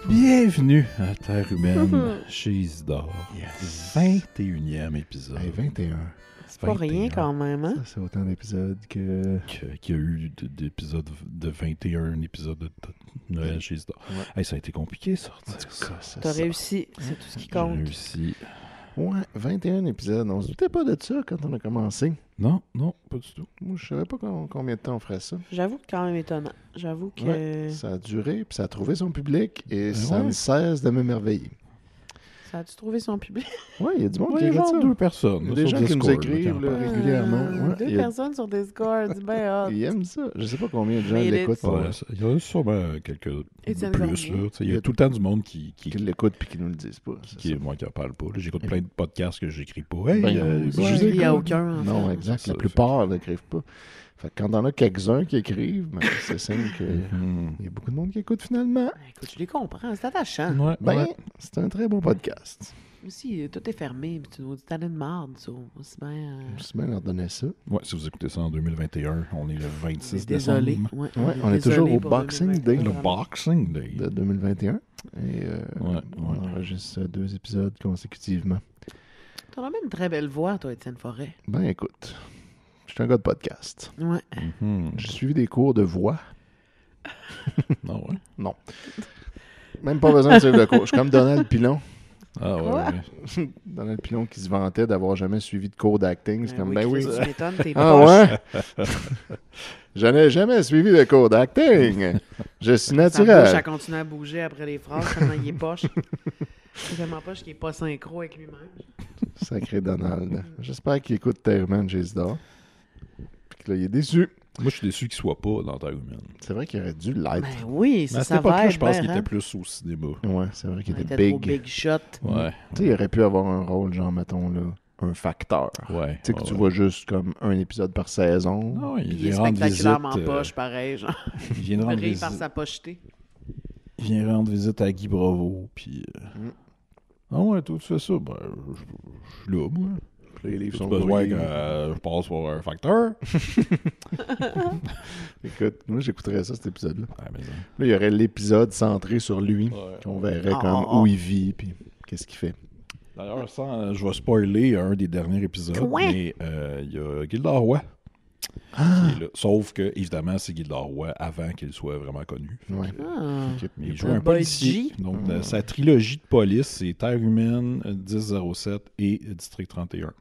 Bienvenue à Terre humaine chez Isidore. Yes. 21e épisode. Hey, 21. C'est pas rien quand même, hein? Ça, c'est autant d'épisodes qu'il y a eu d'épisodes de 21 épisodes de Noël chez Isidore. Ouais. Hey, ça a été compliqué, ça. T'as réussi, c'est tout ce qui compte. J'ai réussi. Ouais, 21 épisodes. On se doutait pas de ça quand on a commencé. Non, pas du tout. Moi, je savais pas combien de temps on ferait ça. J'avoue que c'est quand même étonnant. J'avoue que... Ouais, ça a duré, puis ça a trouvé son public, et ça ouais. ne cesse de m'émerveiller. Ça a-tu trouvé son public? Oui, il y a du monde Ouais, qui écoute genre ça. 2 personnes. Il y a des gens qui nous écrivent là, régulièrement. Ouais, 2 personnes sur Discord, c'est bien hot. Ils aiment ça. Je sais pas combien de gens Mais l'écoutent. Ouais, il y a sûrement quelques Étienne plus. Cormier. Là. Il y a tout le temps du monde qui l'écoutent puis qui nous le disent pas. moi qui en parle pas. Là, j'écoute plein de podcasts que j'écris pas. Hey, Il n'y a aucun. Non, fait. exact. Ça, La plupart n'écrivent pas. Fait que quand on a quelques-uns qui écrivent, ben, c'est signe qu'il y a beaucoup de monde qui écoute finalement. Écoute, je les comprends, c'est attachant. Ouais, Ben, c'est un très bon podcast. Aussi, tout est fermé, puis tu nous dis t'as une marde, ça. Aussi bien... Je vais leur donner ça. Ouais, si vous écoutez ça en 2021, on est le 26 Désolé. décembre. Ouais, on est toujours au pour Boxing Day. Le 2021. Boxing Day. De 2021. Et on enregistre 2 épisodes consécutivement. T'as vraiment une très belle voix, toi, Étienne Forêt. Ben écoute, je suis un gars de podcast. Ouais. J'ai suivi des cours de voix. Non, ouais. Non. Même pas besoin de suivre de cours. Je suis comme Donald Pilon. Ah, Quoi? ouais. Donald Pilon qui se vantait d'avoir jamais suivi de cours d'acting. C'est comme, ben oui. Tu m'étonnes, t'es Ah ouais? Je n'ai jamais suivi de cours d'acting. Je suis Sa bouche, elle naturel. continue à bouger après les phrases, tellement il est poche. C'est tellement poche qu'il est pas synchro avec lui-même. Sacré Donald. J'espère qu'il écoute Terreman chez Isidore. Puis que là, il est déçu. Moi, je suis déçu qu'il soit pas dans Terre humaine. C'est vrai qu'il aurait dû l'être. Ben oui, Mais c'est à ça cette époque-là, va je pense qu'il hein? était plus au cinéma. Ouais, c'est vrai qu'il Il était était trop big. big shot. Ouais. Tu sais, il aurait pu avoir un rôle, genre, mettons, là, un facteur. Ouais. Tu sais, que tu vois juste comme un épisode par saison. Non, Puis il il est vient rendre visite. spectaculairement poche, pareil, genre. Il vient rendre Rire par visite. sa pocheté. Il vient rendre visite à Guy Bravo. Puis. Ah ouais, toi, tu fais ça. Ben, je suis là, moi. Puis les livres As-tu sont besoin brouillés. que je passe pour un facteur? Écoute, moi, j'écouterais ça, cet épisode-là. Ouais, mais ça. Là, il y aurait l'épisode centré sur lui. Ouais. On verrait Ah, comme ah, où ah. il vit, puis qu'est-ce qu'il fait. D'ailleurs, je vais spoiler un des derniers épisodes, Quoi? mais il y a Gilda Roy qui est là. Sauf que, évidemment, c'est Gilda Roy avant qu'il soit vraiment connu. Ouais. Ah. Ok. Mais il Le joue un Boy policier. G. Donc, sa trilogie de police, c'est Terre humaine, 1007 et District 31.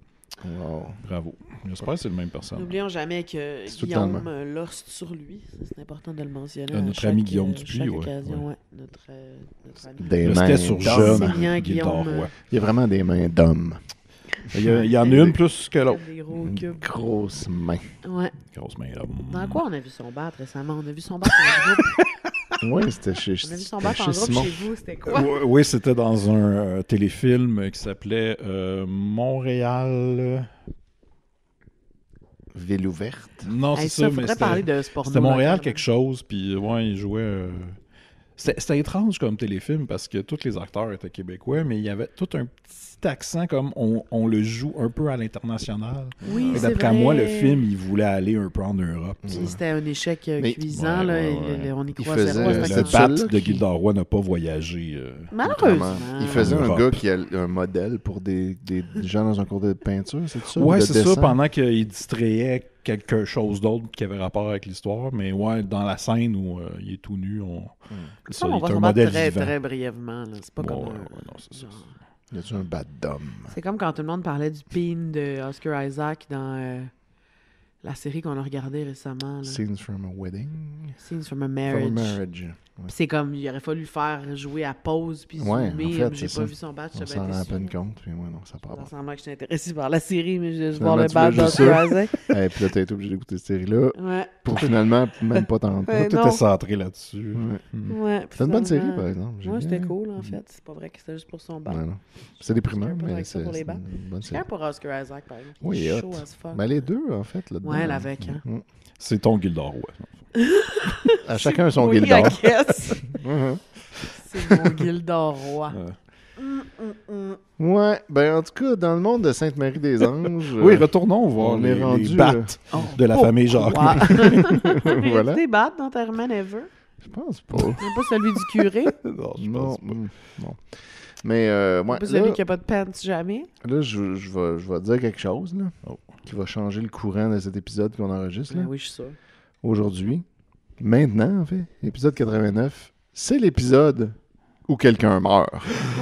Wow. Bravo. J'espère que c'est le même personne. N'oublions jamais que C'est tout Guillaume le temps Lorst sur lui. Ça, c'est important de le mentionner. Notre à chaque, ami Guillaume Dupuis, chaque ouais. occasion, ouais. Notre ami. Des Là, mains c'était sur d'homme. jeune Sylvien Gilda Guillaume. Roy. Il y a vraiment des mains d'homme. Il y en a une plus que l'autre. Des gros Une cubes. grosse main. Ouais. Grosse main là. Dans quoi on a vu son battre récemment? On a vu son battre en groupe. Oui, c'était chez On a vu son c'était battre en chez groupe Simon. chez vous. C'était quoi? Oui, c'était dans un téléfilm qui s'appelait Montréal. Ville ouverte. Non, Hey, c'est ça, mais faudrait parler c'était de sport. c'était Montréal quelque chose, puis ouais, il jouait. C'était étrange comme téléfilm parce que tous les acteurs étaient québécois, mais il y avait tout un petit accent comme on le joue un peu à l'international. Oui, Et c'est d'après vrai. moi, le film, il voulait aller un peu en Europe. Puis c'était un échec Mais- cuisant, Ouais, là. ouais, et ouais. on y Il croit faisait zéro. le cet Le accent. bat- bat seul de qui- Gilda Roy n'a pas voyagé. Malheureusement. Il faisait un Europe. gars qui a un modèle pour des gens dans un cours de peinture, c'est ça? Ouais, De c'est ça, dessin? pendant qu'il distrayait quelque chose d'autre qui avait rapport avec l'histoire. Mais ouais, dans la scène où il est tout nu, Ça, il on est va un s'en battre modèle très, vivant. très brièvement. là. C'est pas Ouais, comme ouais, un- ouais, non, c'est ça. genre- Y a-tu un bat d'homme? C'est comme quand tout le monde parlait du pin de Oscar Isaac dans la série qu'on a regardée récemment. Là. Scenes from a wedding? Scenes from a From a Marriage. marriage. Puis c'est comme, il aurait fallu le faire jouer à pause, puis Ouais, zoomer. en fait, J'ai c'est pas ça. vu son badge, On j'avais s'en été rend à déçu. peine compte, puis ouais, non, ça part Ça pas. semblait que j'étais intéressé par la série, mais je voulais Finalement, voir le tu voulais badge juste d'Oscar ça. Isaac. Et puis là, t'as été obligé d'écouter cette série-là Ouais. pour finalement même pas tenter. Ouais. Tout non. est centré là-dessus. Ouais. Ouais, C'est une bonne série, finalement- par exemple. J'ai Ouais, bien c'était aimé. cool, en fait. C'est pas vrai que c'était juste pour son badge. Ouais, non. C'est déprimant, J'étais un peu mais avec ça c'est pour les c'est bacs. une bonne Je suis série. fier pour Oscar Isaac, par exemple. Oui, Il il est est chaud hot. as fuck. Ben, les deux, en fait, là-dedans. Ouais, l'avec, hein. C'est ton Gildor, ouais. À chacun son Oui, Gildor. I guess. Mhm. C'est mon Gildor roi. Ouais, ben en tout cas, dans le monde de Sainte-Marie-des-Anges... Oui, retournons voir on est les rendu, battes de la famille Jacques. Voilà. Voilà. Des battes dans Terman Ever. Je pense pas. Même pas celui du curé. Non, je Non, pense pas. non. Mais moi, Pas là, celui qui a pas de pants jamais. là je vais te dire quelque chose là, Oh. qui va changer le courant de cet épisode qu'on enregistre là, Ben oui, je suis sûr. aujourd'hui. Maintenant, en fait, épisode 89, c'est l'épisode où quelqu'un meurt.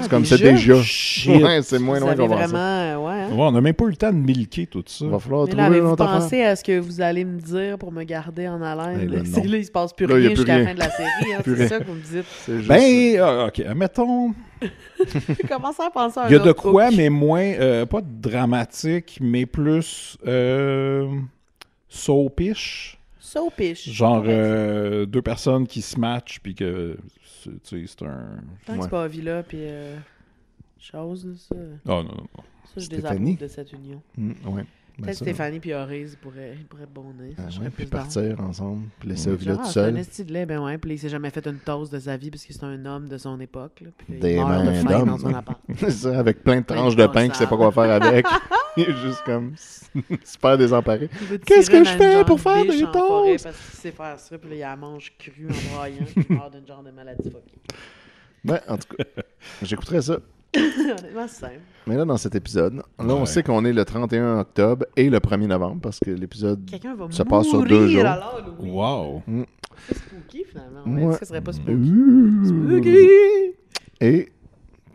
C'est comme c'est déjà. Shit. Ouais, c'est moins Vous loin avez qu'on va ça. vraiment... Ouais, hein? Ouais, on n'a même pas eu le temps de milquer tout ça. Il va falloir Mais là, trouver une avez-vous autre affaire. pensé à ce que vous allez me dire pour me garder en haleine? Eh ben, C'est non. là, il se passe plus Là, il y a rien plus jusqu'à la rien. fin de la série. Hein, Plus c'est rien. ça que vous me dites. C'est juste Ben, ok, mettons, J'ai commencé à penser à un il y a de autre quoi, hook. mais moins, pas dramatique, mais plus soapish. Soapish. Genre Ouais. deux personnes qui se matchent, puis que, tu sais, c'est un... Tant que ouais. c'est pas Villa, puis... chose, là, ça. Oh, non, non, non. Ça, je Stéphanie. désapprouve de cette union. Ouais. Ben, Peut-être ça, Stéphanie puis Horace pourraient bonner. ah, Je serais ouais, puis plus down. partir ensemble, puis laisser Ouais. Ovila Genre, tout c'est un seul. esti de lait, ben ouais. Puis il s'est jamais fait une toast de sa vie parce que c'est un homme de son époque. Là, puis Des il meurt de mains faim d'homme. dans son appart. C'est ça, avec plein de Plein de tranches de pain qu'il sait pas quoi conserves. faire avec. Il est juste comme super désemparé. Il veut Qu'est-ce tirer que je dans fais une pour genre faire de des biche en forêt toasts? Parce qu'il sait faire ça, puis là, il la mange crue en braillant, puis il meurt d'une genre de maladie fuckée. Ouais, en tout cas, j'écouterais ça. Honnêtement, c'est simple. Mais là, dans cet épisode, là, on Ouais. sait qu'on est le 31 octobre et le 1er novembre parce que l'épisode Quelqu'un va Ça mourir passe sur 2 jours. alors, Louis. Wow. C'est spooky, finalement. On m'a dit Ouais. que ce serait pas spooky. Ouh. Spooky! Et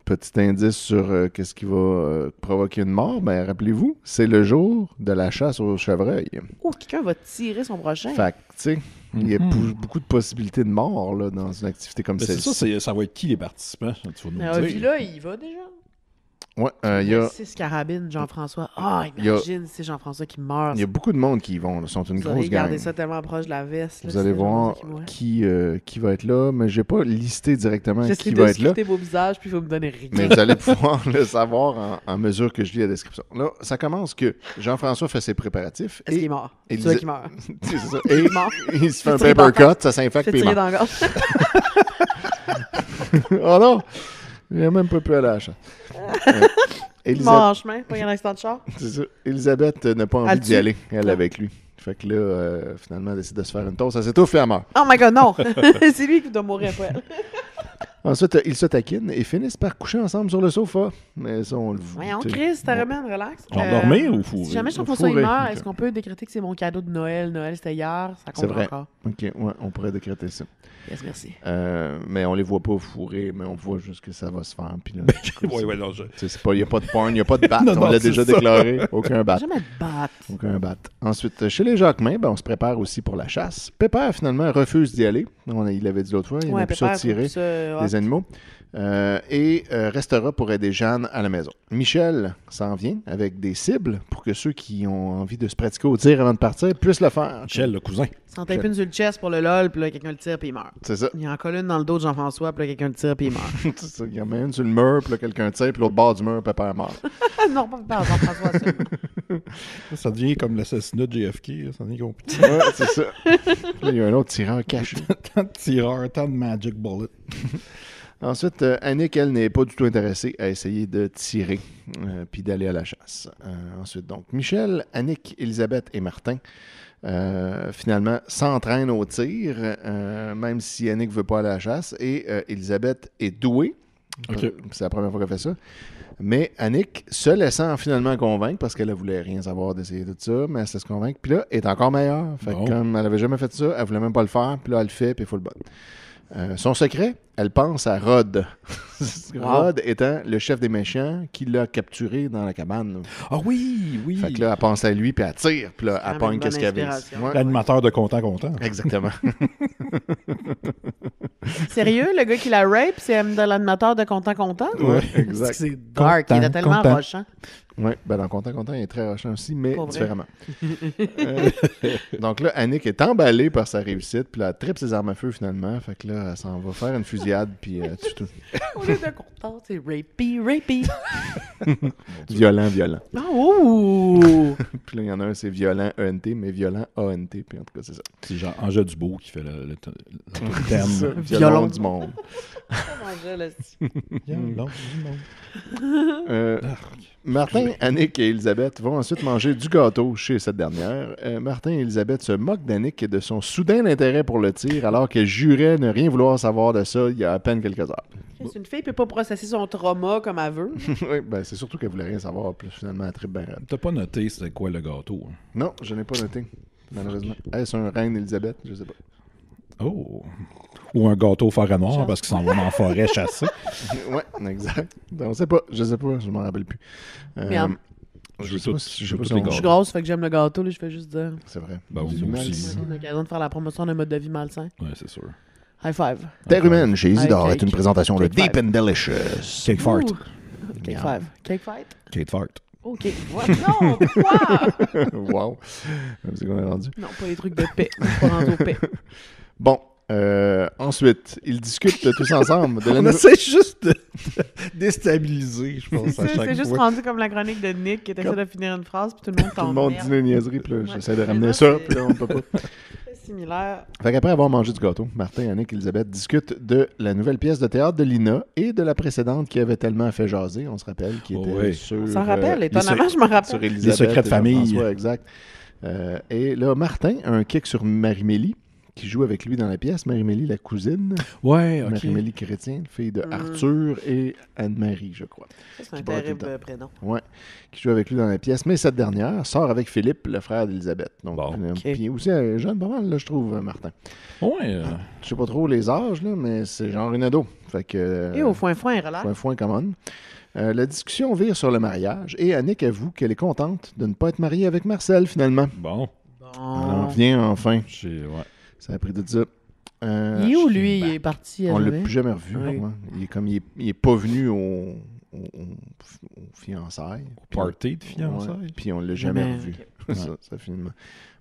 petit indice sur qu'est-ce qui va provoquer une mort, ben rappelez-vous, c'est le jour de la chasse au chevreuil. Oh, quelqu'un va tirer son prochain. Fait que, tu sais, il y a Mhm. beaucoup de possibilités de mort là, dans une activité comme Mais c'est celle-ci. ça, ça va être qui les participants? Tu vas nous Mais le dire. Villa, il y va déjà. Ouais, il y a 6 carabines, Jean-François. Ah, Il y a- imagine, c'est Jean-François qui meurt. Il y a beaucoup de monde qui y vont, là, sont une Vous grosse allez garder gang. ça tellement proche de la veste. là, Vous allez c'est voir Jean-François qui meurt. qui va être là, mais j'ai pas listé directement J'essaie qui de va être là. sculpter vos visages, puis il faut me donner rien. Mais vous allez pouvoir le savoir en mesure que je lis la description. Là, ça commence que Jean-François fait ses préparatifs. Est-ce qu'il est mort? et C'est toi qui meurt. C'est ça. Il Et est mort. il se fait un Fait tirer dans paper la cut, ça s'infecte Fait puis il tirer meurt. dans la gorge. Oh non! Il a même pas pu aller à la chasse. Il mort en chemin, pas un accident de char. C'est ça. Elisabeth n'a pas envie Elle d'y tue. aller, elle Non. avec lui. Fait que là, finalement, elle décide de se faire une toast. Elle s'étouffe et elle meurt. Oh my god, non! C'est lui qui doit mourir, pas elle. Ensuite, ils se taquinent et finissent par coucher ensemble sur le sofa. Mais ça, on le voit. Voyons, tu sais. Chris, t'as remis relax. Endormir ou fourrer? Si jamais Jean-François il Fourrer, meurt, ok. est-ce qu'on peut décréter que c'est mon cadeau de Noël? Noël, c'était hier, ça C'est compte vrai. encore. Ok, ouais, on pourrait décréter ça. Yes, merci. Mais on les voit pas fourrer, mais on voit juste que ça va se faire. Puis là, Ouais, non, il n'y a pas de porn, il n'y a pas de batte. Non, On non, l'a c'est déjà ça. déclaré. Aucun batte. Jamais de batte. Aucun batte. Ensuite, chez les Jacquemin, ben, on se prépare aussi pour la chasse. Pépère, finalement, refuse d'y aller. Il l'avait dit l'autre fois. Il Ouais, n'aimait plus ça Pépère, tirer trouve ça hot. des animaux. Et restera pour aider Jeanne à la maison. Michel s'en vient avec des cibles pour que ceux qui ont envie de se pratiquer au tir avant de partir puissent le faire. Michel, le cousin. S'en tape une sur le chest pour le LOL, puis là, quelqu'un le tire, puis il meurt. C'est ça. Il y a encore une dans le dos de Jean-François, puis là, quelqu'un le tire, puis il meurt. C'est ça. Il y en a une sur le mur, puis là, quelqu'un tire, puis l'autre bord du mur, Pépère meurt. Non, pas Jean-François seulement. Ça devient comme l'assassinat de JFK. là, Ça devient compliqué. Ouais, c'est ça. Puis là, il y a un autre tireur caché. Tant de tireurs, tant de magic bullets. Ensuite, Annick, elle, n'est pas du tout intéressée à essayer de tirer puis d'aller à la chasse. Ensuite, donc, Michel, Annick, Elisabeth et Martin, finalement, s'entraînent au tir, même si Annick ne veut pas aller à la chasse. Et Elisabeth est douée. Ok. C'est la première fois qu'elle fait ça. Mais Annick, se laissant finalement convaincre, parce qu'elle ne voulait rien savoir d'essayer tout ça, mais elle se laisse convaincre, puis là, elle est encore meilleure. Fait que Bon. comme elle n'avait jamais fait ça, elle voulait même pas le faire, puis là, elle le fait, puis il faut le bon. Son secret, elle pense à Rod. Wow. Rod étant le chef des méchants qui l'a capturé dans la cabane. Ah oui, oui. Fait que là, elle pense à lui, puis elle tire, puis là, C'est elle quand même pogne une qu'est-ce bonne qu'elle vise. inspiration. Ouais. L'animateur de Content. Exactement. Sérieux, le gars qui la rape, c'est de l'animateur de Content. Ouais, exact. C'est dark, il était tellement Content. rochant. Oui, ben dans Content, il est très rochant aussi, mais Pas vrai. différemment. Donc là, Annick est emballée par sa réussite, puis là, elle tripe ses armes à feu finalement. Fait que là, elle s'en va faire une fusillade, puis tue tout. Au lieu de content, c'est rapey. Violent. Oh! Puis là, il y en a un, c'est violent ENT, mais violent ANT, puis en tout cas, c'est ça. C'est genre Angèle Dubois qui fait le C'est ça, thème. violon du monde. Violon du monde. Martin, Annick et Elisabeth vont ensuite manger du gâteau chez cette dernière. Martin et Elisabeth se moquent d'Annick et de son soudain intérêt pour le tir, alors qu'elle jurait ne rien vouloir savoir de ça il y a à peine quelques heures. Une fille peut pas processer son trauma comme elle veut. Oui, ben c'est surtout qu'elle voulait rien savoir, puis finalement, elle tripe bien raide. T'as pas noté c'était quoi le gâteau? Hein? Non, je n'ai pas noté, malheureusement. Est-ce un reine Elisabeth? Je sais pas. Oh! Ou un gâteau forêt noire parce qu'ils s'en vont dans la forêt chasser. Ouais, exact. On sait pas, je sais pas, je m'en rappelle plus. Merde. Je sais pas si je veux tous on- les Je suis gâteaux. grosse, fait que j'aime le gâteau, là, je fais juste dire. C'est vrai. Ben, Du moi aussi. malsain. C'est une occasion de faire la promotion d'un mode de vie malsain. Ouais, c'est sûr. High five. Terre humaine chez Isidore Cake. est une présentation de Cake Deep and Delicious. Cake fart. Ouh. Cake five. Cake fight? Cake fart. Ok. What? Non, quoi? Wow. C'est qu'on est rendu. Non, pas les trucs de paix. Je suis pas rendu au paix. Bon, ensuite, ils discutent tous ensemble de la On nouvelle... essaie juste de déstabiliser, je pense, à chaque C'est juste fois. rendu comme la chronique de Nick qui essaie de finir une phrase, puis tout le monde Tout le tombe. monde dit une niaiserie, puis là, Ouais. j'essaie de Mais ramener là, ça, c'est- puis là, on peut pas. C'est similaire. Fait qu'après avoir mangé du gâteau, Martin, Annick et Elisabeth discutent de la nouvelle pièce de théâtre de Lina et de la précédente qui avait tellement fait jaser, on se rappelle, qui Oh était oui. sur... On s'en rappelle, les étonnamment, je me sur rappelle. Elisabeth Les secrets de et famille. Jean-François, exact. Et là, Martin a un kick sur Marie-Mélie, qui joue avec lui dans la pièce. Marie-Mélie, la cousine. Ouais, ok. Marie-Mélie Chrétien, fille de Mm. Arthur et Anne-Marie, je crois. Ça, c'est un Qui bat tout le terrible temps. prénom. Ouais, qui joue avec lui dans la pièce. Mais cette dernière sort avec Philippe, le frère d'Elisabeth. Donc, Bon. puis aussi jeune pas mal, là, je trouve, Martin. Ouais. Je sais pas trop les âges, là, mais c'est genre une ado. Fait que... Et au foin, relax. Foin common. La discussion vire sur le mariage et Annick avoue qu'elle est contente de ne pas être mariée avec Marcel, finalement. Bon. Elle en Bon. vient enfin. Ouais. Ça a pris de ça. Il est où, lui? Il est parti à On l'a Noël? plus jamais revu. Oui. Ouais. Il est pas venu au fiançailles. Party de fiançailles. Ouais, puis on l'a jamais Jamais, revu. ok. ça finalement.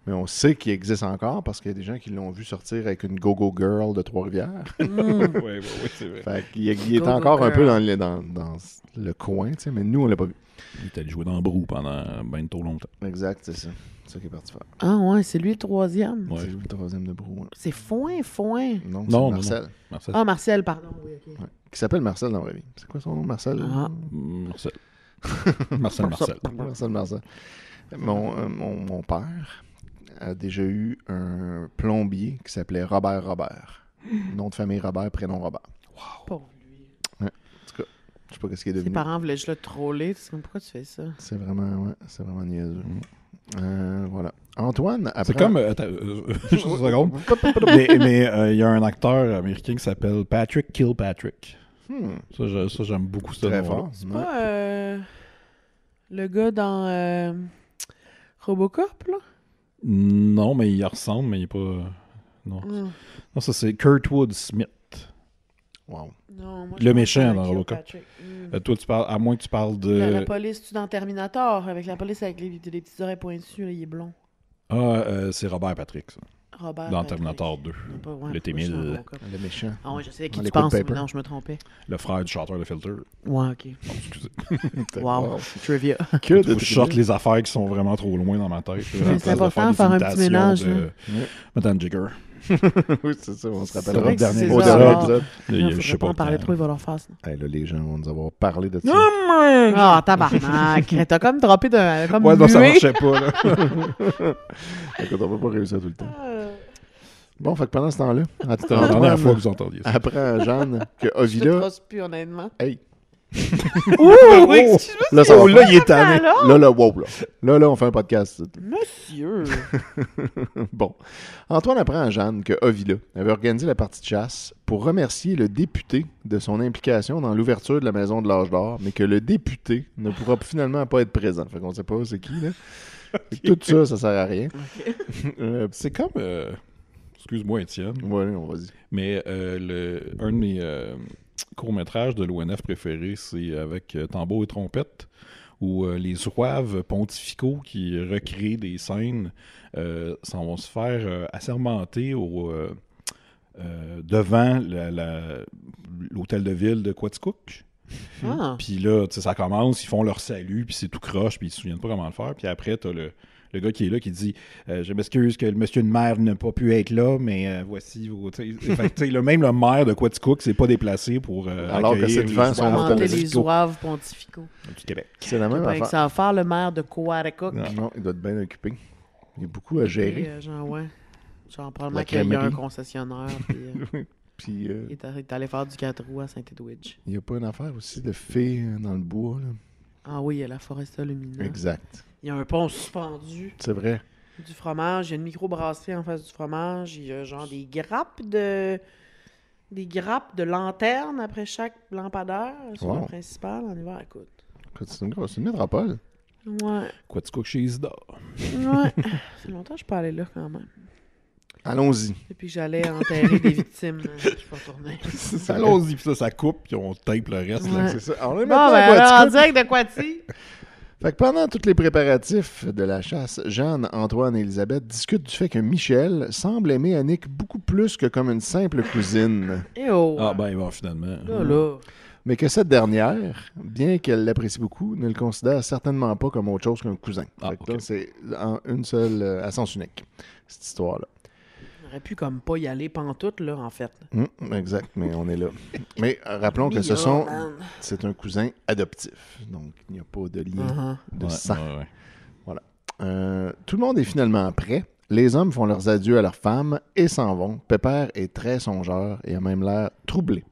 Mais on sait qu'il existe encore parce qu'il y a des gens qui l'ont vu sortir avec une go-go girl de Trois-Rivières. Ouais, c'est vrai. Fait qu'il il est Go-go encore un girl. peu dans le coin, tu sais, mais nous, on l'a pas vu. Il est allé jouer dans le brou pendant bien trop longtemps. Exact, c'est ça. C'est ça qu'il est parti faire. Ah ouais, c'est lui le troisième. Ouais. C'est lui le troisième de Brou. hein. C'est foin. Non, c'est Non, Marcel. Marcel. Ah, Marcel, pardon. Oui, ok. Ouais. Qui s'appelle Marcel dans la vraie vie. C'est quoi son nom, Marcel? Ah. Marcel. Marcel. Marcel. Mon père a déjà eu un plombier qui s'appelait Robert. Nom de famille Robert, prénom Robert. Pauvre lui. Je sais pas ce qu'il est Ses devenu. parents voulaient juste le troller. C'est comme, pourquoi tu fais ça? C'est vraiment niaiseux. Voilà. Antoine, après... C'est comme. Attends, juste une seconde. Mais il y a un acteur américain qui s'appelle Patrick Kilpatrick. Ça, j'aime beaucoup ce Très nom-là. fort. C'est Ouais. pas le gars dans Robocop, là? Non, mais il ressemble, mais il est pas. Non. Mm. Non, ça, c'est Kurtwood Smith. Wow. Non, moi, Le je méchant pense à dans Kill Robocop. Patrick. Toi, tu parles, à moins que tu parles La de. police, tu dans Terminator, avec la police avec les petites oreilles pointues, là, il est blond. C'est Robert Patrick, ça. Robert. Dans Patrick. Terminator 2. Non, pas- ouais, Le pourquoi je suis dans T-1000. Robocop? Le méchant. Ah ouais, je sais à qui Dans tu Liquid penses, mais Paper. non, je me trompais. Le frère du chanteur de Filter. Ouais, ok. Oh, excusez. Wow. Trivia. Que Faut de que je sorte les affaires qui sont vraiment trop loin dans ma tête. Mais c'est important de faire un petit ménage, De... là. Madame Jigger. Oui, c'est ça, on se C'est rappellera vrai au que dernier c'est au ça, dernier alors. épisode. Non, Je sais faudrait pas pas. en parler trop, il va leur faire ça. Hey, là, les gens vont nous avoir parlé de ça. Ah, tabarnak. T'as comme droppé de. Comme Ouais, non, ça muet. marchait pas, là. Écoute, on peut pas réussir tout le temps. Bon, fait que pendant ce temps-là, C'est la dernière fois que vous entendiez ça. apprend à Jeanne que Je te Ovila... trosse plus, honnêtement. Hey! Ouh, excuse-moi. Là, ça va là, pas. il est tanné. Là, wow, là. Là, on fait un podcast. Monsieur. Bon. Antoine apprend à Jeanne que Ovila avait organisé la partie de chasse pour remercier le député de son implication dans l'ouverture de la Maison de l'Âge d'Or, mais que le député ne pourra finalement pas être présent. Fait qu'on sait pas c'est qui, là. Fait que tout ça sert à rien. C'est comme... excuse-moi, Étienne. Ouais, on va dire. Mais un de mes courts-métrages de l'ONF préférés, c'est avec Tambour et Trompette, où les zouaves pontificaux qui recréent des scènes s'en vont se faire assermenter devant l'hôtel de ville de Quaticook. Ah. Puis là, tu sais, ça commence, ils font leur salut, puis c'est tout croche, puis ils se souviennent pas comment le faire. Puis après, t'as le gars qui est là qui dit je m'excuse que le monsieur de maire n'a pas pu être là, mais voici vos. Même le maire de Quaticook s'est pas déplacé pour. Alors que accueillir c'est devant les son zouaves hôtel de Monter ville. les zouaves pontificaux. du Québec. C'est la même Avec affaire. ça à faire le maire de Quaticook. Non, il doit être bien occupé. Il y a beaucoup à gérer. Genre, ouais. Genre, probablement La qu'il y a un crèmerie. concessionnaire. Puis, Puis il est allé faire du 4 roues à Saint-Edwidge. il n'y a pas une affaire aussi de fées dans le bois. Là. Ah oui, il y a la Foresta Lumina. Exact. Il y a un pont suspendu. C'est vrai. Du fromage, il y a une microbrasserie en face du fromage, il y a genre des grappes de lanternes après chaque lampadaire sur Wow. le principal en hiver. Écoute. Écoute, c'est une métropole. Ouais. Quaticook chez Isidore. Ouais. Ça fait longtemps que je peux aller là quand même. Allons-y. Depuis que j'allais enterrer des victimes, je suis pas retourné. Allons-y, puis ça coupe, puis on tape le reste. là. Ouais. C'est ça. On est Bon, maintenant ben à alors, en Quaticook. direct de Quati. Fait que pendant tous les préparatifs de la chasse, Jeanne, Antoine et Elisabeth discutent du fait que Michel semble aimer Annick beaucoup plus que comme une simple cousine. Et oh. Ah, ben, bon, finalement. Là. Mais que cette dernière, bien qu'elle l'apprécie beaucoup, ne le considère certainement pas comme autre chose qu'un cousin. Ah, Fait que là, ok. c'est en une seule, à sens unique, cette histoire-là. On aurait pu comme pas y aller pantoute, là, en fait. Exact, mais on est là. Mais rappelons que c'est un cousin adoptif. Donc, il n'y a pas de lien Uh-huh. de Ouais, sang. ouais. Tout le monde est finalement prêt. Les hommes font leurs adieux à leurs femmes et s'en vont. Pépère est très songeur et a même l'air troublé.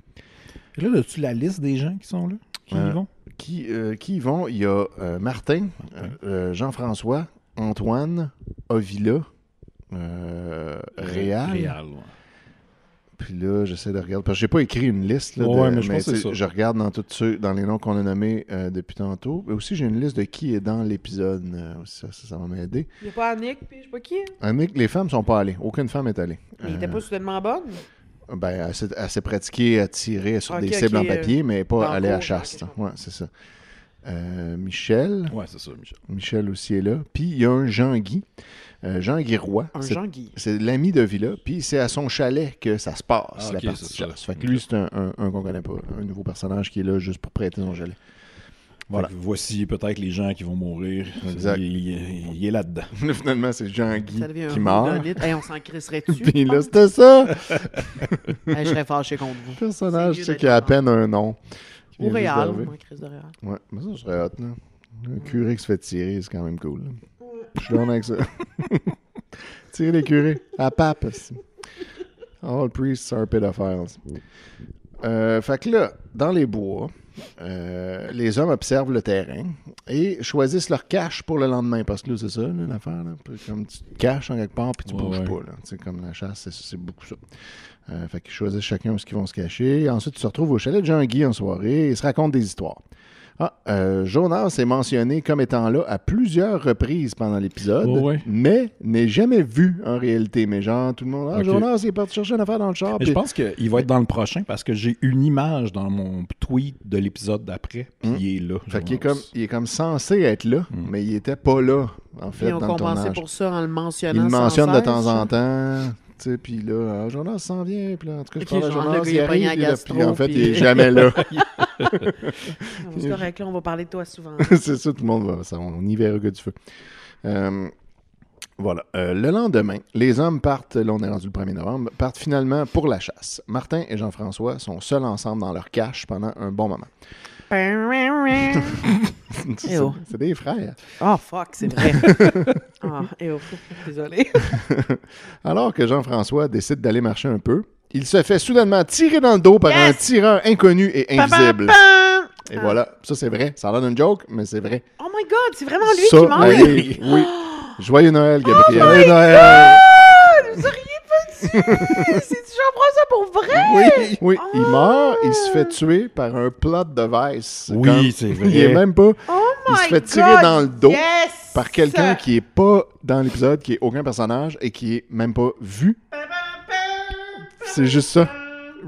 Et là, as-tu la liste des gens qui sont là? Qui y vont? Qui y vont? Il y a Martin, Jean-François, Antoine, Ovila, Réal. Réal, ouais. Puis là, j'essaie de regarder. Parce que j'ai pas écrit une liste. Là, Ouais, mais je pense que c'est ça. Je regarde dans tous ceux, dans les noms qu'on a nommés depuis tantôt. Mais aussi, j'ai une liste de qui est dans l'épisode. Ça va m'aider. Il n'y a pas Annick, puis je sais pas qui. Annick, les femmes sont pas allées. Aucune femme est allée. Mais il était pas soudainement bonne. Ben, elle s'est pratiquée à tirer sur Ok, des cibles en ok, papier, mais pas dans aller à cours, chasse. ok, Ouais, c'est ça. Michel. Ouais, c'est ça, Michel. Michel aussi est là. Puis il y a un Jean-Guy. Jean-Guy Roy. Un C'est- Jean-Guy. C'est l'ami de Villa. Puis c'est à son chalet que ça se passe, Ah, la ok, partie de c'est ça. chasse. Fait que lui, c'est un qu'on connaît pas. Un nouveau personnage qui est là juste pour prêter son chalet. Voilà. Fait que voici peut-être les gens qui vont mourir. Exact. Il est là-dedans. Finalement, c'est Jean-Guy Ça devient qui un meurt. houdonite. Hey, on s'en crisserait dessus. Puis là, c'était ça. Hey, je serais fâché contre vous. Personnage, C'est tu sais, mieux qui a à d'être peine un nom. Qui Ou vient juste Réal. d'arriver. Moi, crise de Réal. Ouais, mais ça serait hot, là. Un curé qui se fait tirer, c'est quand même cool. Là. Je suis down avec ça. Tirer les curés. À pape. aussi. All priests are pedophiles. Fait que là, dans les bois, les hommes observent le terrain et choisissent leur cache pour le lendemain. Parce que là, c'est ça, là, l'affaire. Là. Comme tu te caches en quelque part puis tu bouges pas. Là. Tu sais, comme la chasse, c'est beaucoup ça. Fait qu'ils choisissent chacun où ils vont se cacher. Ensuite, tu te retrouves au chalet de Jean-Guy en soirée et ils se racontent des histoires. Jonas est mentionné comme étant là à plusieurs reprises pendant l'épisode, mais n'est jamais vu en réalité. Mais genre, tout le monde, Jonas, il est parti chercher une affaire dans le char. Je pense qu'il va être dans le prochain parce que j'ai une image dans mon tweet de l'épisode d'après, puis il est là. Fait qu'il est comme censé être là, mais il était pas là, en fait, Ils ont dans le compensé tournage. pour ça en le mentionnant. Il le mentionne de sans temps cesse, en temps. Tu sais, puis là, Jonas s'en vient. Puis là, en tout cas, je Ok, parle à genre, Jonas, le gars, il il est pogné arrive. à Puis là, en fait, gastro, il est puis- jamais là. C'est correct, là, on va parler de toi souvent. C'est ça, tout le monde va. Ça, on y verra que du feu. Voilà. Le lendemain, les hommes partent, là on est rendu le 1er novembre, partent finalement pour la chasse. Martin et Jean-François sont seuls ensemble dans leur cache pendant un bon moment. Eh oh. C'est des frères. Oh, fuck, c'est vrai. Ah, eh oh, désolé. Alors que Jean-François décide d'aller marcher un peu, il se fait soudainement tirer dans le dos par un tireur inconnu et invisible. Et voilà. Ça, c'est vrai. Ça a l'air d'une joke, mais c'est vrai. Oh my God, c'est vraiment lui Ça, qui meurt. oui, oui. Joyeux Noël, Gabriel. Joyeux Noël! Ah, vous auriez pas dû! C'est Jean-François pour vrai? Oui, il meurt, il se fait tuer par un plot de Vice. Oui, Comme- c'est vrai. Il est même pas... Oh Il my se fait God, tirer dans le dos yes! par quelqu'un qui est pas dans l'épisode, qui est aucun personnage et qui est même pas vu. C'est juste ça.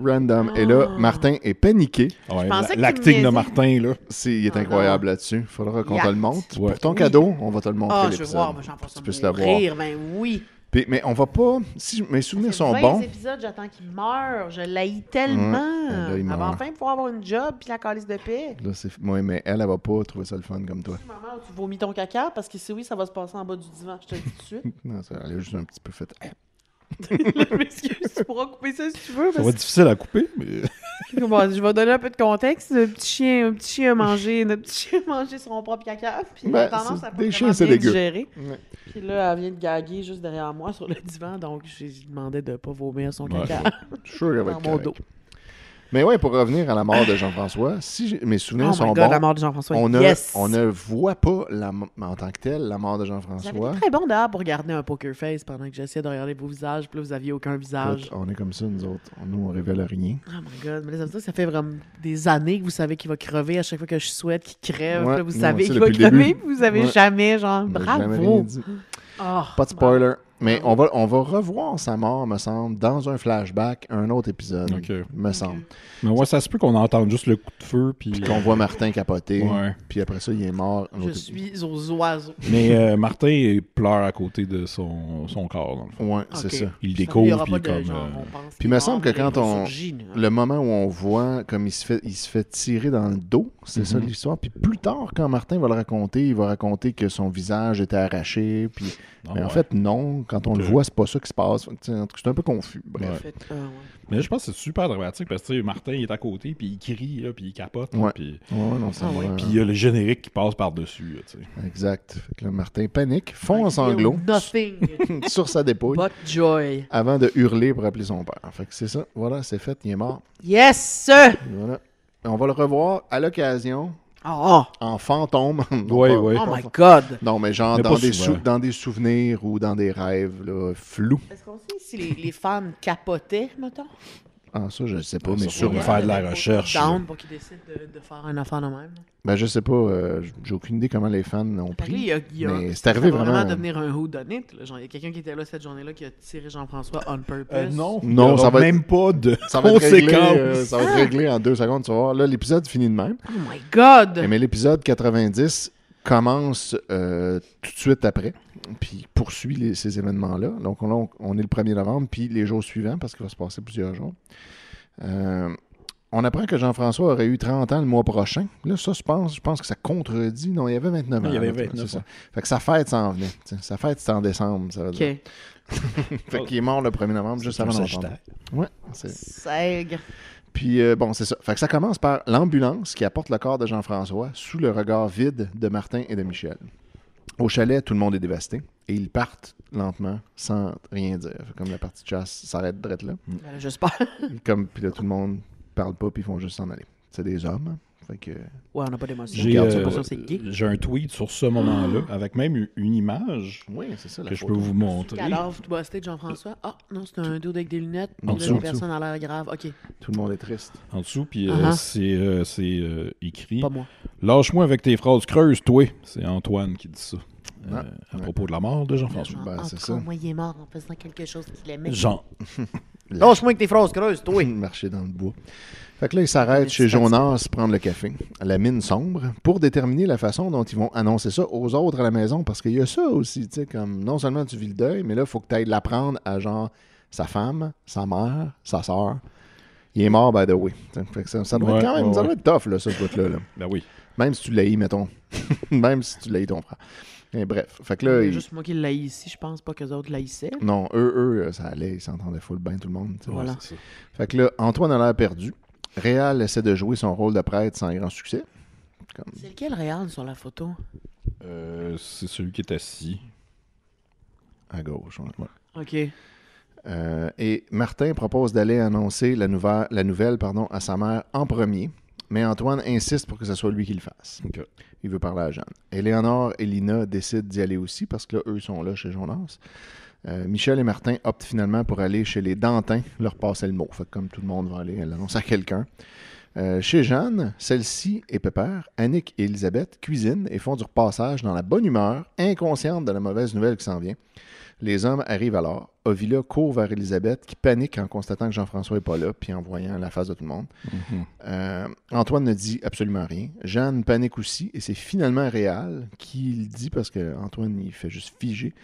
Random. Et là, Martin est paniqué. Ouais, pensais que tu l'acting me de niaisais. Martin, là. Il est Oh incroyable là-dessus. Il faudra qu'on te le Yacht. montre. Ouais. Pour ton Oui. cadeau, on va te le montrer Ah, je veux l'épisode. voir, Jean-François Tu peux le voir. mourir, ben oui. Puis, mais on va pas... Si mes souvenirs Ça fait sont 20 bons... épisodes, j'attends qu'il meure. Je l'haïs tellement. Ouais, là, il Elle va meurt. enfin pouvoir avoir une job puis la calice de paix. Là, ouais, mais elle va pas trouver ça le fun comme toi. Maman, tu vomis ton caca parce que si oui, ça va se passer en bas du divan. Je te le dis tout de suite. Non, elle est juste un petit peu faite. Je m'excuse, tu pourras couper ça si tu veux. Ça va Parce être difficile à couper, mais... que, bon, je vais donner un peu de contexte. Notre petit chien a mangé son propre caca. Puis il Ben, a tendance c'est- à pas des vraiment chiens, c'est bien dégueu. digérer. Ouais. Puis là, elle vient de gaguer juste derrière moi sur le divan. Donc, j'ai demandé de pas vomir son Ouais. caca Je suis sûr qu'elle va dans être mon correcte. dos. Mais ouais, pour revenir à la mort de Jean-François, si mes souvenirs Oh sont my God, bons, la mort de Jean-François. on Yes! ne voit pas en tant que tel la mort de Vous avez Jean-François. été très bon d'ailleurs pour regarder un poker face pendant que j'essayais de regarder vos visages. Puis là, vous aviez aucun visage. Écoute, on est comme ça, nous autres. Nous, on révèle rien. Oh my God, mais ça, ça fait vraiment des années que vous savez qu'il va crever à chaque fois que je souhaite qu'il crève. Ouais, Puis là, vous nous, savez on sait qu'il va depuis le crever, début. puis vous avez Ouais. jamais, genre, On n'a jamais rien bravo. dit. Oh, Pas de spoiler. Mais on va revoir sa mort, me semble, dans un flashback, un autre épisode, Ok. me semble. Mais ouais, ça se peut qu'on entende juste le coup de feu, puis... Puis qu'on voit Martin capoter, Ouais. puis après ça, il est mort. un Je autre suis aux oiseaux. Mais Martin il pleure à côté de son corps, dans le fond. Ouais, c'est Ok. ça. Il le Il y découvre, aura puis pas de comme... genre, on pense Puis qu'il il me est semble mort, que quand puis il on- ressurgit, là. Le moment où on voit comme il se fait tirer dans le dos, c'est ça Mhm. l'histoire. Puis plus tard, quand Martin va le raconter, il va raconter que son visage était arraché. Puis... Ah, Mais en ouais. fait, non. Quand on le Ok. voit, c'est pas ça qui se passe. Fait que, tu sais, en tout cas, c'est un peu confus. Bref. Ouais. Fait, ouais. Mais je pense que c'est super dramatique, parce que tu sais, Martin il est à côté, puis il crie, là, puis il capote, là, Ouais. puis... Ouais, non, ça Ah ouais. va. Puis il y a le générique qui passe par-dessus, là, tu sais. Exact. Fait que là, Martin panique, fond en I feel sanglots Nothing sur sa dépouille but joy. avant de hurler pour appeler son père. Fait que c'est ça. Voilà, c'est fait. Il est mort. Yes! Voilà. On va le revoir à l'occasion Oh, en fantôme. Non, Ouais, pas- ouais. oh my God! Non, mais genre Mais dans pas des, souvent. dans des souvenirs ou dans des rêves là, flous. Est-ce qu'on sait si les fans capotaient, mettons? Ah, ça, je sais pas, Ah, mais ça, sûrement. on va faire de la recherche. Down pour qu'ils décident de faire un affaire de même. Ben, je sais pas. J'ai aucune idée comment les fans l'ont Fait que là, pris. mais c'est arrivé ça va vraiment- devenir un whodunit. Là. Genre, il y a quelqu'un qui était là cette journée-là qui a tiré Jean-François on purpose. Non, Non, il y aura ça va être- même pas de Ça va, être réglé, conséquences. ça va être réglé en 2 secondes, tu vas voir. Là, l'épisode finit de même. Oh my God! Mais l'épisode 90 commence tout de suite après, puis poursuit ces événements-là. Donc, on est le 1er novembre, puis les jours suivants, parce qu'il va se passer plusieurs jours. On apprend que Jean-François aurait eu 30 ans le mois prochain. Là, ça, je pense que ça contredit. Non, il y avait 29 ans. Il y avait là, 29 c'est ça. ans. Fait que sa fête s'en venait. T'sais. Sa fête, c'est en décembre, ça veut OK. dire. Fait qu'il est mort le 1er novembre, juste avant d'entendre. Ouais, c'est... Sègre. Puis, bon, c'est ça. Fait que ça commence par l'ambulance qui apporte le corps de Jean-François sous le regard vide de Martin et de Michel. Au chalet, tout le monde est dévasté et ils partent lentement sans rien dire. Fait comme la partie de chasse s'arrête direct là. Ben, j'espère. Puis là, tout le monde parle pas puis ils font juste s'en aller. C'est des hommes. Hein. Fait que... Ouais, on n'a pas d'émotion. J'ai Regarde, c'est pas sûr, c'est gay. j'ai un tweet sur ce moment-là, avec même une image Oui, c'est ça la que je photo. peux vous montrer. Cadavre tout busté de Jean-François. Ah, non, c'est un dude avec des lunettes. En Puis là, dessous. les personnes a l'air grave. OK, Tout le monde est triste. En dessous, puis Uh-huh. c'est écrit pas moi. « Lâche-moi avec tes phrases creuses, toi ». C'est Antoine qui dit ça. Ah, À ouais. propos de la mort de Jean-François. Ben, c'est ça. Moi, il est mort en faisant quelque chose qu'il aimait. Jean. Lâche-moi avec tes phrases creuses, toi. Marcher dans le bois. Fait que là, ils s'arrêtent chez Méditation. Jonas prendre le café, à la mine sombre, pour déterminer la façon dont ils vont annoncer ça aux autres à la maison. Parce qu'il y a ça aussi, tu sais, comme non seulement tu vis le deuil, mais là, il faut que tu ailles l'apprendre à genre sa femme, sa mère, sa soeur. Il est mort, by the way. Fait que ça doit être quand même, ça doit être tough, là, ce bout-là. Là. Ben oui. Même si tu l'haïs, mettons. Même si tu l'haïs ton frère. Mais bref. Fait que là, C'est ils- juste moi qui l'ai ici, je pense pas qu'eux autres l'haïssaient. non, eux, ça allait, ils s'entendaient full bien, tout le monde. tu sais. Voilà. Ouais, c'est ça. Fait que là, Antoine a l'air perdu. Réal essaie de jouer son rôle de prêtre sans grand succès. Comme... C'est lequel réel sur la photo? C'est celui qui est assis. À gauche, ouais. OK. Et Martin propose d'aller annoncer la nouvelle à sa mère en premier. mais Antoine insiste pour que ce soit lui qui le fasse. Ok. Il veut parler à Jeanne. Éléonore et Lina décident d'y aller aussi parce que là, eux sont là chez Jonas. Michel et Martin optent finalement pour aller chez les Dantins, leur passer le mot. Fait que comme tout le monde va aller, elle annonce à quelqu'un. Chez Jeanne, celle-ci et Pépère, Annick et Elisabeth cuisinent et font du repassage dans la bonne humeur, inconsciente de la mauvaise nouvelle qui s'en vient. Les hommes arrivent alors. Ovila court vers Elisabeth, qui panique en constatant que Jean-François n'est pas là, puis en voyant la face de tout le monde. Antoine ne dit absolument rien. Jeanne panique aussi, et c'est finalement Réal qui le dit, parce qu'Antoine, il fait juste figer.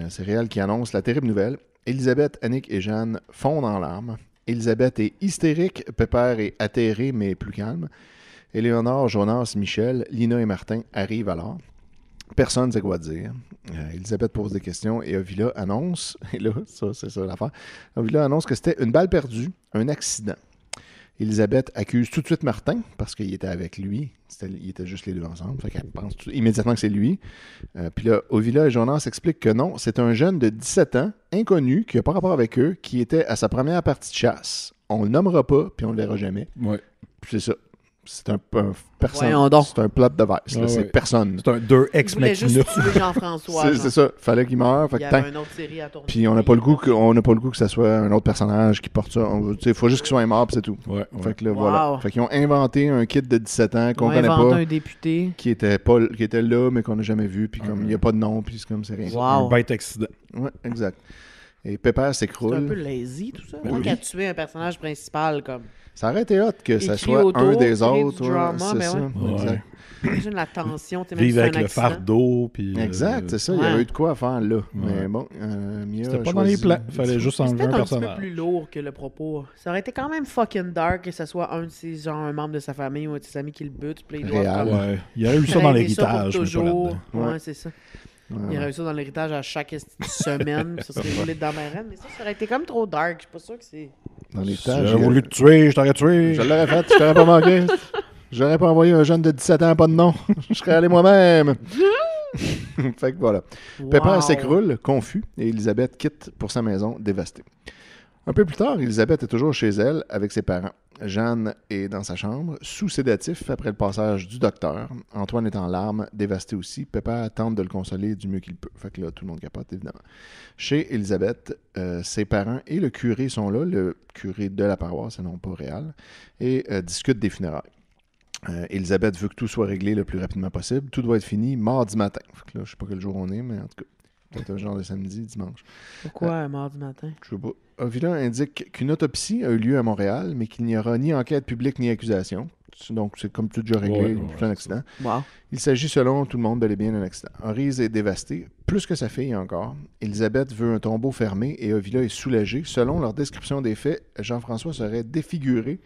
C'est Réal qui annonce la terrible nouvelle. Elisabeth, Annick et Jeanne fondent en larmes. Elisabeth est hystérique, Pépère est atterré, mais plus calme. Éléonore, Jonas, Michel, Lina et Martin arrivent alors. Personne ne sait quoi dire. Elisabeth pose des questions et Ovila annonce, et là, ça, c'est ça l'affaire, Ovila annonce que c'était une balle perdue, un accident. Elisabeth accuse tout de suite Martin, parce qu'il était avec lui. Ils étaient juste les deux ensemble. Fait qu'elle pense immédiatement que c'est lui. Puis là, Ovila et Jonas expliquent que non, c'est un jeune de 17 ans, inconnu, qui n'a pas rapport avec eux, qui était à sa première partie de chasse. On le nommera pas, puis on le verra jamais. Ouais. Puis c'est ça. C'est un Voyons donc. C'est un plot de verse. Ouais, C'est ouais. personne. C'est un deux Il ex voulait juste machina. tuer Jean-François. C'est ça. Fallait qu'il meure. Fait Il y que avait une autre série à tourner. puis on n'a pas le goût que ça soit un autre personnage qui porte ça. Il faut juste qu'il soit mort, puis c'est tout. Ouais, ouais. Fait que là, Wow. voilà. Fait qu'ils ont inventé un kid de 17 ans qu'on On a connaît inventé pas, un député. qui était là, mais qu'on n'a jamais vu, puis comme il n'y a pas de nom, puis c'est comme c'est rien. Wow. Un bête accident. Ouais, exact. Et Pépère C'est un peu s'écroule. lazy, tout ça. Ben Tant oui. qu'à tuer un personnage principal, comme. Ça aurait été hot que ça Écrit soit autour, un des créer autres. du drama, c'est ben ça. ouais. Exact. Imagine la tension. T'es même Vivre sur avec un le accident. fardeau. Puis, Exact, c'est ça. Il y Ouais. avait eu de quoi à faire là. Mais bon, Mia C'était a pas dans les choisi- plans. Fallait juste C'est enlever peut-être un un petit peu personnage. plus lourd que le propos. Ça aurait été quand même fucking dark que ce soit un de ses, genre, un membre de sa famille ou un de ses amis qui le bute. Puis il doit Réal. comme Ouais. Il y a eu ça dans régler l'héritage, pour mais pas toujours. là-dedans. Ouais, c'est ça. Ouais, Il aurait eu ça dans l'héritage à chaque semaine. Puis ça serait roulé dans ma reine. Mais ça aurait été comme trop dark. Je suis pas sûr que c'est. Dans les Si tâches. j'aurais voulu te tuer, je t'aurais tué. Je l'aurais fait, je t'aurais pas manqué. J'aurais pas envoyé un jeune de 17 ans, pas de nom. Je serais allé moi-même. Fait que voilà. Wow. Pépère s'écroule, confus, et Elisabeth quitte pour sa maison, dévastée. Un peu plus tard, Elisabeth est toujours chez elle avec ses parents. Jeanne est dans sa chambre, sous sédatif après le passage du docteur. Antoine est en larmes, dévasté aussi. Pépère tente de le consoler du mieux qu'il peut. Fait que là, tout le monde capote, évidemment. Chez Elisabeth, ses parents et le curé sont là, le curé de la paroisse, et non pas Réal, et discutent des funérailles. Elisabeth veut que tout soit réglé le plus rapidement possible. Tout doit être fini mardi matin. Fait que là, je sais pas quel jour on est, mais en tout cas, peut-être un genre de samedi, dimanche. Pourquoi un mardi matin? Je sais pas. Ovila indique qu'une autopsie a eu lieu à Montréal, mais qu'il n'y aura ni enquête publique ni accusation. Donc, c'est comme tout déjà réglé, Ouais, c'est un accident. Wow. Il s'agit, selon tout le monde, bel et bien d'un accident. Henri est dévasté, plus que sa fille encore. Elisabeth veut un tombeau fermé et Ovila est soulagée. Selon leur description des faits, Jean-François serait défiguré,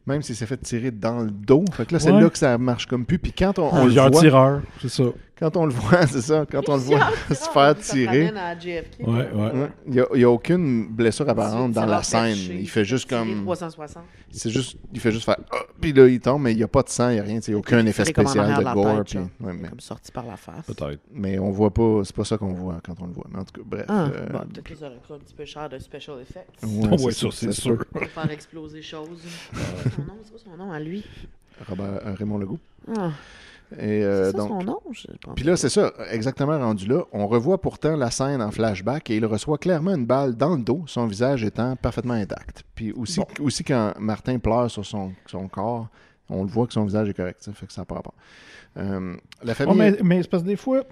même s'il s'est fait tirer dans le dos. Fait que là, c'est Ouais. là que ça marche comme plus. Puis quand on le Plusieurs voit, tireurs, c'est ça. quand on le voit, c'est ça, quand on le voit se faire tirer, À JFK, Ouais, ouais. ouais, il n'y a aucune blessure apparente dans la scène. Il fait juste comme... 360. Il fait juste faire ah, puis là il tombe, mais il n'y a pas de sang, il n'y a rien, il n'y a aucun effet tiré comme en spécial arrière de de la gore. tête, Puis, genre. ouais, mais, Comme sorti par la face. Peut-être. mais on voit pas, c'est pas ça qu'on voit quand on le voit. Mais en tout cas, bref. Ah, bon, peut-être que ça aurait pris un petit peu cher de special effects. Ouais, ça, c'est sûr. Pour faire exploser choses. Son nom, c'est pas son nom à lui. Raymond Legault. Ah, Et, c'est ça donc, son nom? Je pense. puis là, c'est ça, exactement rendu là. On revoit pourtant la scène en flashback et il reçoit clairement une balle dans le dos, son visage étant parfaitement intact. Puis aussi quand Martin pleure sur son corps, on le voit que son visage est correct. Ça fait que ça n'a pas rapport. La famille... Mais c'est parce que des fois,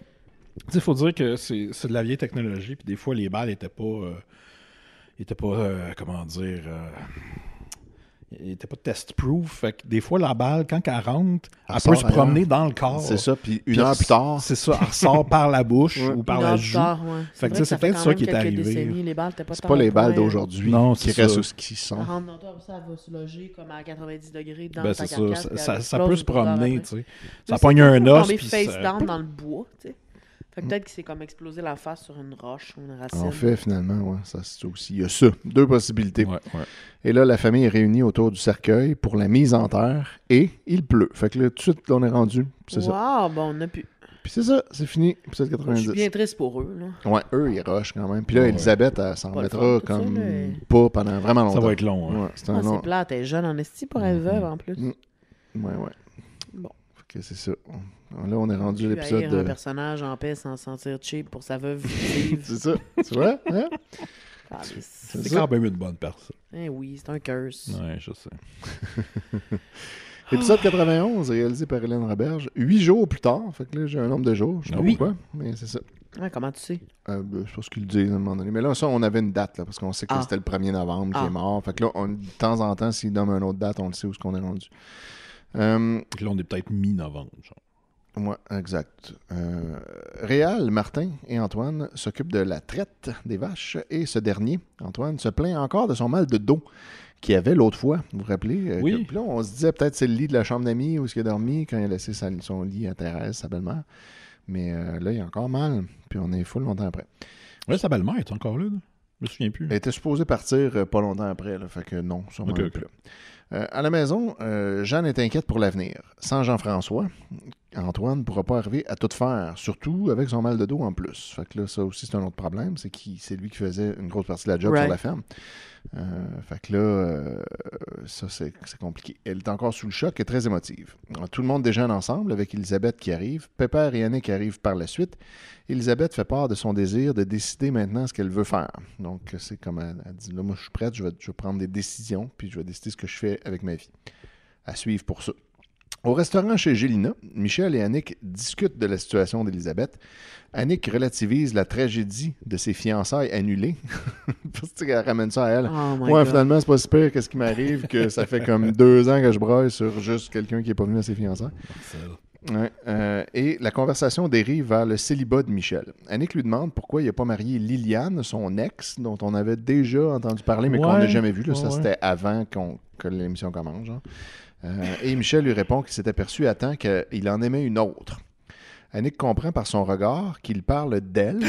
il faut dire que c'est de la vieille technologie, puis des fois, les balles n'étaient pas, comment dire, il n'était pas test-proof. Fait que des fois, la balle, quand elle rentre, Elle elle sort peut se promener ailleurs. dans le corps. C'est ça, puis une Puis heure plus tard... C'est ça, elle ressort par la bouche Ouais. ou par Une la heure joue. plus tard, ouais. Fait que vrai c'est fait peut-être quand ça même qui est quelques arrivé. décennies, les balles étaient pas C'est tant pas les au balles point. d'aujourd'hui Non, qui c'est restent ça. où ce qu'ils sont. Elle rentre dans toi, ça va se loger comme à 90 degrés dans Ben, ta c'est carcasse. ça. puis Ça elle peut explose se une heure promener, après. tu sais. Mais Ça c'est pogne comme un os, tomber puis face ça... down dans le bois, tu sais. Fait que peut-être qu'il s'est comme explosé la face sur une roche ou une racine. En fait, finalement, ouais, ça c'est aussi. Il y a ça, deux possibilités. Ouais, ouais. Et là, la famille est réunie autour du cercueil pour la mise en terre et il pleut. Fait que là, tout de suite, là, on est rendu. C'est ça. Wow, bon, on a pu. Puis c'est ça, c'est fini. Épisode Je 90. suis bien triste pour eux, là. Ouais, eux, ils rushent quand même. Puis là, Ouais. Elisabeth, elle s'en Pas le remettra fun, tout ça, comme là. pas pendant vraiment longtemps. Ça va être long. Hein. Ouais, c'est Ah, un long. c'est plate, elle est jeune en esti pour être veuve en plus. Mm. Ouais. Bon. Fait que c'est ça. Là, on est rendu à Puis l'épisode haïr un de... personnage en paix sans se sentir cheap pour sa veuve vive. C'est ça. Tu vois? Hein? C'est quand même une bonne personne. Eh oui, c'est un curse. Ouais, je sais. Épisode 91, réalisé par Hélène Roberge. 8 jours plus tard. Fait que là, j'ai un nombre de jours. Je sais pas Oui. pourquoi, mais c'est ça. Ouais, comment tu sais? Je pense qu'ils le disent à un moment donné. Mais là, ça, on avait une date, là, parce qu'on sait que c'était le 1er novembre qui est mort. Fait que là, de temps en temps, s'ils donnent une autre date, on le sait où est-ce qu'on est rendu. Là, on est peut-être mi-novembre. Oui, exact. Réal, Martin et Antoine s'occupent de la traite des vaches et ce dernier, Antoine, se plaint encore de son mal de dos qu'il avait l'autre fois. Vous vous rappelez? Oui. Puis là, on se disait peut-être c'est le lit de la chambre d'amis où il a dormi quand il a laissé son lit à Thérèse, sa belle-mère. Mais là, il a encore mal. Puis on est full longtemps après. Ouais, sa belle-mère est encore là. Je me souviens plus. Elle était supposée partir pas longtemps après. Là, fait que non, sûrement Ok. plus là. À la maison, Jeanne est inquiète pour l'avenir. Sans Jean-François, Antoine ne pourra pas arriver à tout faire, surtout avec son mal de dos en plus. Fait que là, ça aussi, c'est un autre problème. C'est lui qui faisait une grosse partie de la job sur la ferme. Fait que là, ça, c'est compliqué. Elle est encore sous le choc et très émotive. Alors, tout le monde déjeune ensemble avec Elisabeth qui arrive. Pépère et Annick arrivent par la suite. Elisabeth fait part de son désir de décider maintenant ce qu'elle veut faire. Donc, c'est comme elle dit, là, moi, je suis prête, je vais prendre des décisions, puis je vais décider ce que je fais avec ma vie. À suivre pour ça. Au restaurant chez Gélina, Michel et Annick discutent de la situation d'Elisabeth. Annick relativise la tragédie de ses fiançailles annulées. Parce qu'elle ramène ça à elle. Oh Moi, finalement, c'est pas si pire qu'est-ce qui m'arrive que ça fait comme 2 ans que je broille sur juste quelqu'un qui n'est pas venu à ses fiançailles. Ouais, et la conversation dérive vers le célibat de Michel. Annick lui demande pourquoi il n'a pas marié Liliane, son ex, dont on avait déjà entendu parler, mais qu'on n'a jamais vu. Là, ça, c'était avant que l'émission commence. Genre. Et Michel lui répond qu'il s'est aperçu à temps qu'il en aimait une autre. Annick comprend par son regard qu'il parle d'elle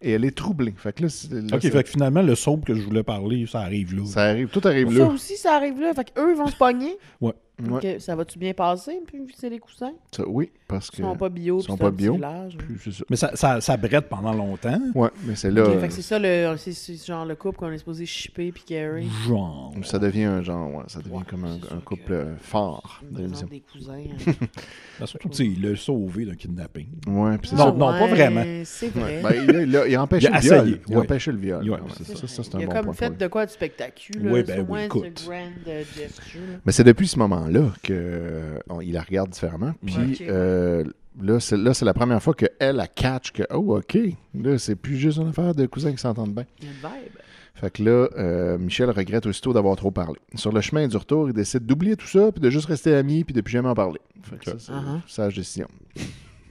et elle est troublée. Fait que là, fait que finalement, le soap que je voulais parler, ça arrive là. Ça arrive, tout arrive Ça là. aussi, ça arrive là. Fait qu'eux, ils vont se pogner. Ouais. Ok, ça va-tu bien passer, puis c'est les coussins? Oui, parce que... Ils sont pas bio, ils sont puis pas c'est un bio. petit village. Puis c'est ça. Mais ça brette pendant longtemps. Ouais, mais c'est là... Ok, fait que c'est ça, c'est genre le couple qu'on est supposé shipper puis carry. Genre. Ça devient un genre, ça devient comme c'est un sûr couple que- fort. Ils me présentent des cousins. Surtout, tu sais, il l'a sauvé d'un kidnapping. Ouais, puis c'est Non, ça. non, pas vraiment. C'est vrai. Ben, il a empêché Il a le viol. essayé, Il a ouais. empêché le viol. Ouais, Ouais, c'est ça, c'est un Il a bon comme point fait pour lui. de quoi de spectaculaire. Ouais, ben c'est oui, moins écoute. ce grand gesture. Mais c'est depuis ce moment-là qu'il la regarde différemment. Puis Ok. là, c'est la première fois qu'elle a catch que, oh, OK, là, c'est plus juste une affaire de cousins qui s'entendent bien. Il y a une vibe. Fait que là, Michel regrette aussitôt d'avoir trop parlé. Sur le chemin du retour, il décide d'oublier tout ça, puis de juste rester amis, puis de plus jamais en parler. Fait que ça, c'est une sage décision.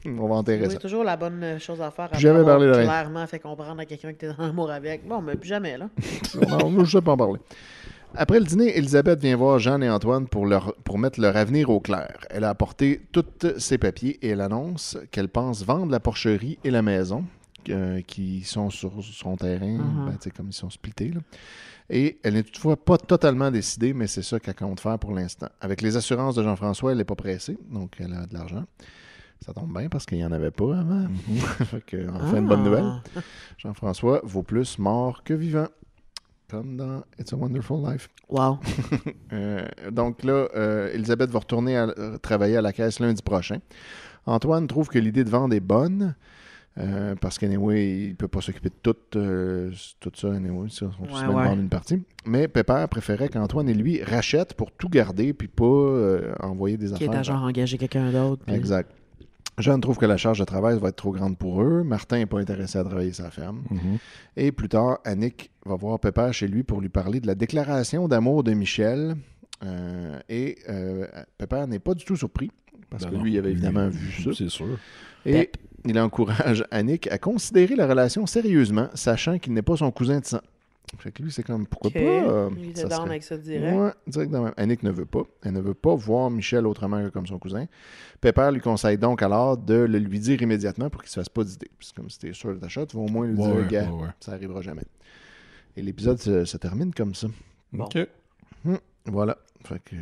On va enterrer C'est ça. toujours la bonne chose à faire. Jamais après avoir parler de rien. clairement fait comprendre à quelqu'un que t'es en amour avec. Bon, mais plus jamais, là. Non, je ne sais pas en parler. Après le dîner, Elisabeth vient voir Jeanne et Antoine pour mettre leur avenir au clair. Elle a apporté tous ses papiers et elle annonce qu'elle pense vendre la porcherie et la maison qui sont sur son terrain, ben, tu sais, comme ils sont splittés. Là. Et elle n'est toutefois pas totalement décidée, mais c'est ça qu'elle compte faire pour l'instant. Avec les assurances de Jean-François, elle n'est pas pressée, donc elle a de l'argent. Ça tombe bien parce qu'il n'y en avait pas avant. Fait que, enfin, une bonne nouvelle. Jean-François vaut plus mort que vivant. Comme dans It's a Wonderful Life. Wow. Donc là, Elisabeth va retourner travailler à la caisse lundi prochain. Antoine trouve que l'idée de vendre est bonne parce qu'anyway, il ne peut pas s'occuper de tout ça. Anyway, ça, on peut se mettre vendre une partie. Mais Pépère préférait qu'Antoine et lui rachètent pour tout garder puis pas envoyer des affaires. Qui est genre engager quelqu'un d'autre. Puis... Exact. Jeanne trouve que la charge de travail va être trop grande pour eux. Martin n'est pas intéressé à travailler sa ferme. Et plus tard, Annick va voir Pépère chez lui pour lui parler de la déclaration d'amour de Michel. Pépère n'est pas du tout surpris, parce que lui, il avait évidemment vu ça. C'est sûr. Et il encourage Annick à considérer la relation sérieusement, sachant qu'il n'est pas son cousin de sang. Fait que lui, c'est comme, pourquoi pas? Il était down avec ça direct. Ouais, directement. Annick ne veut pas. Elle ne veut pas voir Michel autrement que comme son cousin. Pépère lui conseille donc alors de le lui dire immédiatement pour qu'il ne se fasse pas d'idée. C'est comme si t'es sûr de ta shot, tu vas au moins lui dire, gars, ça n'arrivera jamais. Et l'épisode se termine comme ça. Bon. OK. Voilà. Fait que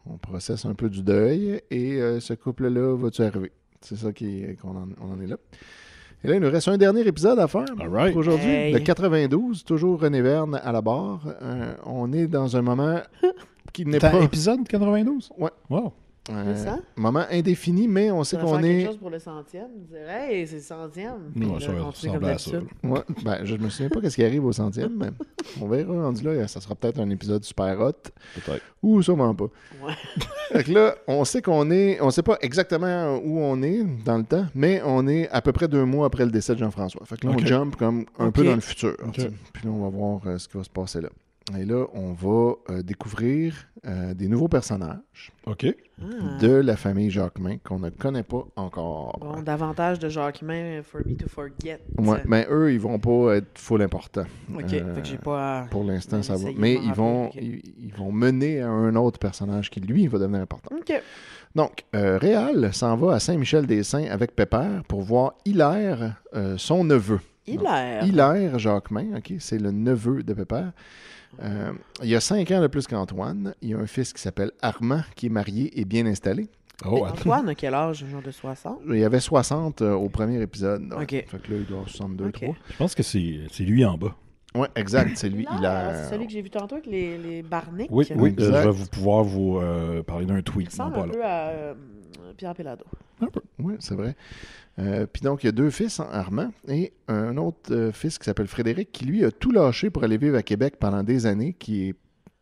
on processe un peu du deuil et ce couple-là va-tu arriver? C'est ça qu'on en est là. Et là, il nous reste un dernier épisode à faire pour aujourd'hui. Hey. Le 92, toujours René Verne à la barre. On est dans un moment qui n'est pas... Épisode 92? Ouais. Wow. Euh, C'est ça? moment indéfini, mais on sait Ça va qu'on faire quelque est... chose pour le centième. On dirait, hey, c'est le centième. Puis Ouais, là, ça va continue ressembler comme à ça. d'habitude. Ouais, ben, je me souviens pas qu'est-ce qui arrive au centième, mais on verra rendu là. Ça sera peut-être un épisode super hot, Peut-être. ou sûrement pas. Ouais. Fait que là, on sait qu'on est... On sait pas exactement où on est dans le temps, mais on est à peu près 2 mois après le décès de Jean-François. Fait que là, Ok. on jump comme un Ok. peu dans le futur. Ok. tu sais. Puis là, on va voir ce qui va se passer là. Et là, on va découvrir des nouveaux personnages OK. Ah. de la famille Jacquemin qu'on ne connaît pas encore. Bon, davantage de Jacquemin, For Me to Forget. Ouais, mais eux, ils vont pas être full importants. Ok, fait que j'ai pas. Pour l'instant, ça va. essayer de Mais m'en ils vont, rappeler, ok. ils vont mener à un autre personnage qui, lui, va devenir important. Ok. Donc, Réal s'en va à Saint-Michel-des-Saints avec Pépère pour voir Hilaire, son neveu. Hilaire. Hilaire Jacquemin, ok, c'est le neveu de Pépère. Il a 5 ans de plus qu'Antoine. Il a un fils qui s'appelle Armand, qui est marié et bien installé. Oh, attends. Antoine a quel âge? Genre de 60? Il y avait 60 au premier épisode. donc. Ok. Fait que là, il doit avoir 62, Ok. 3. Je pense que c'est lui en bas. Oui, exact. C'est lui, Hilaire, Hilaire. c'est celui que j'ai vu tantôt avec les barniques. Oui, Il oui. Exact. Je vais pouvoir vous parler d'un tweet. Non, ressemble pas un là. peu à Pierre Pellado. Un peu. Oui, c'est vrai. Puis donc, il y a 2 fils, Armand, et un autre fils qui s'appelle Frédéric, qui lui a tout lâché pour aller vivre à Québec pendant des années, qui est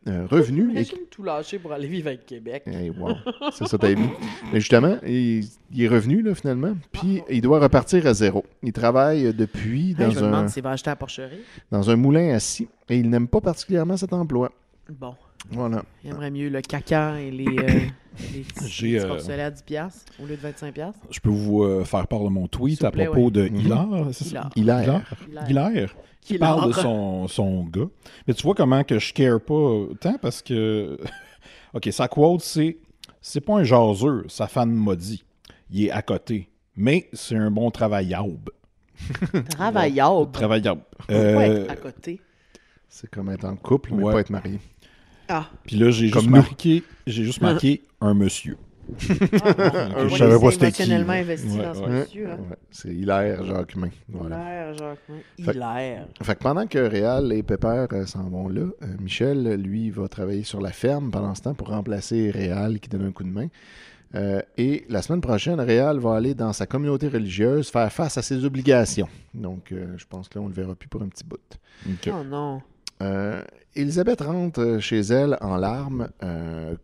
revenu. Et Imagine tout lâcher pour aller vivre avec Québec. Hey, wow, c'est ça, t'as mis. Mais justement, il est revenu, là, finalement, puis il doit repartir à zéro. Il travaille depuis Hey, je me dans, demande s'il va acheter à Porcherie. dans un moulin à scie, et il n'aime pas particulièrement cet emploi. Bon, Voilà. il aimerait mieux le caca et les J'ai, petits porcelets à 10$ au lieu de 25$. Je peux vous faire part de mon tweet S'il à vous plaît, propos de Mhm. Hilaire, c'est ça? Hilaire. Hilaire. Qui parle de son gars. Mais tu vois comment que je care pas tant parce que... OK, sa quote, c'est pas un jaseux, sa fan maudit. Il est à côté. Mais c'est un bon travaillable. Travaillable. Travaillable. Pourquoi être à côté? C'est comme être en couple, mais Ouais. pas être marié. Ah, Puis là, j'ai Comme juste marqué un monsieur. je je savais pas c'était qui. émotionnellement investi Ouais, dans ce ouais. monsieur. Hein. Ouais, c'est Hilaire Jacquemin. Voilà. Hilaire, Jacquemin. Fait- Hilaire. Fait que pendant que Réal et Pépère s'en vont là, Michel, lui, va travailler sur la ferme pendant ce temps pour remplacer Réal qui donne un coup de main. Et la semaine prochaine, Réal va aller dans sa communauté religieuse faire face à ses obligations. Donc, je pense que là, on ne le verra plus pour un petit bout. OK. Oh non. Elisabeth rentre chez elle en larmes,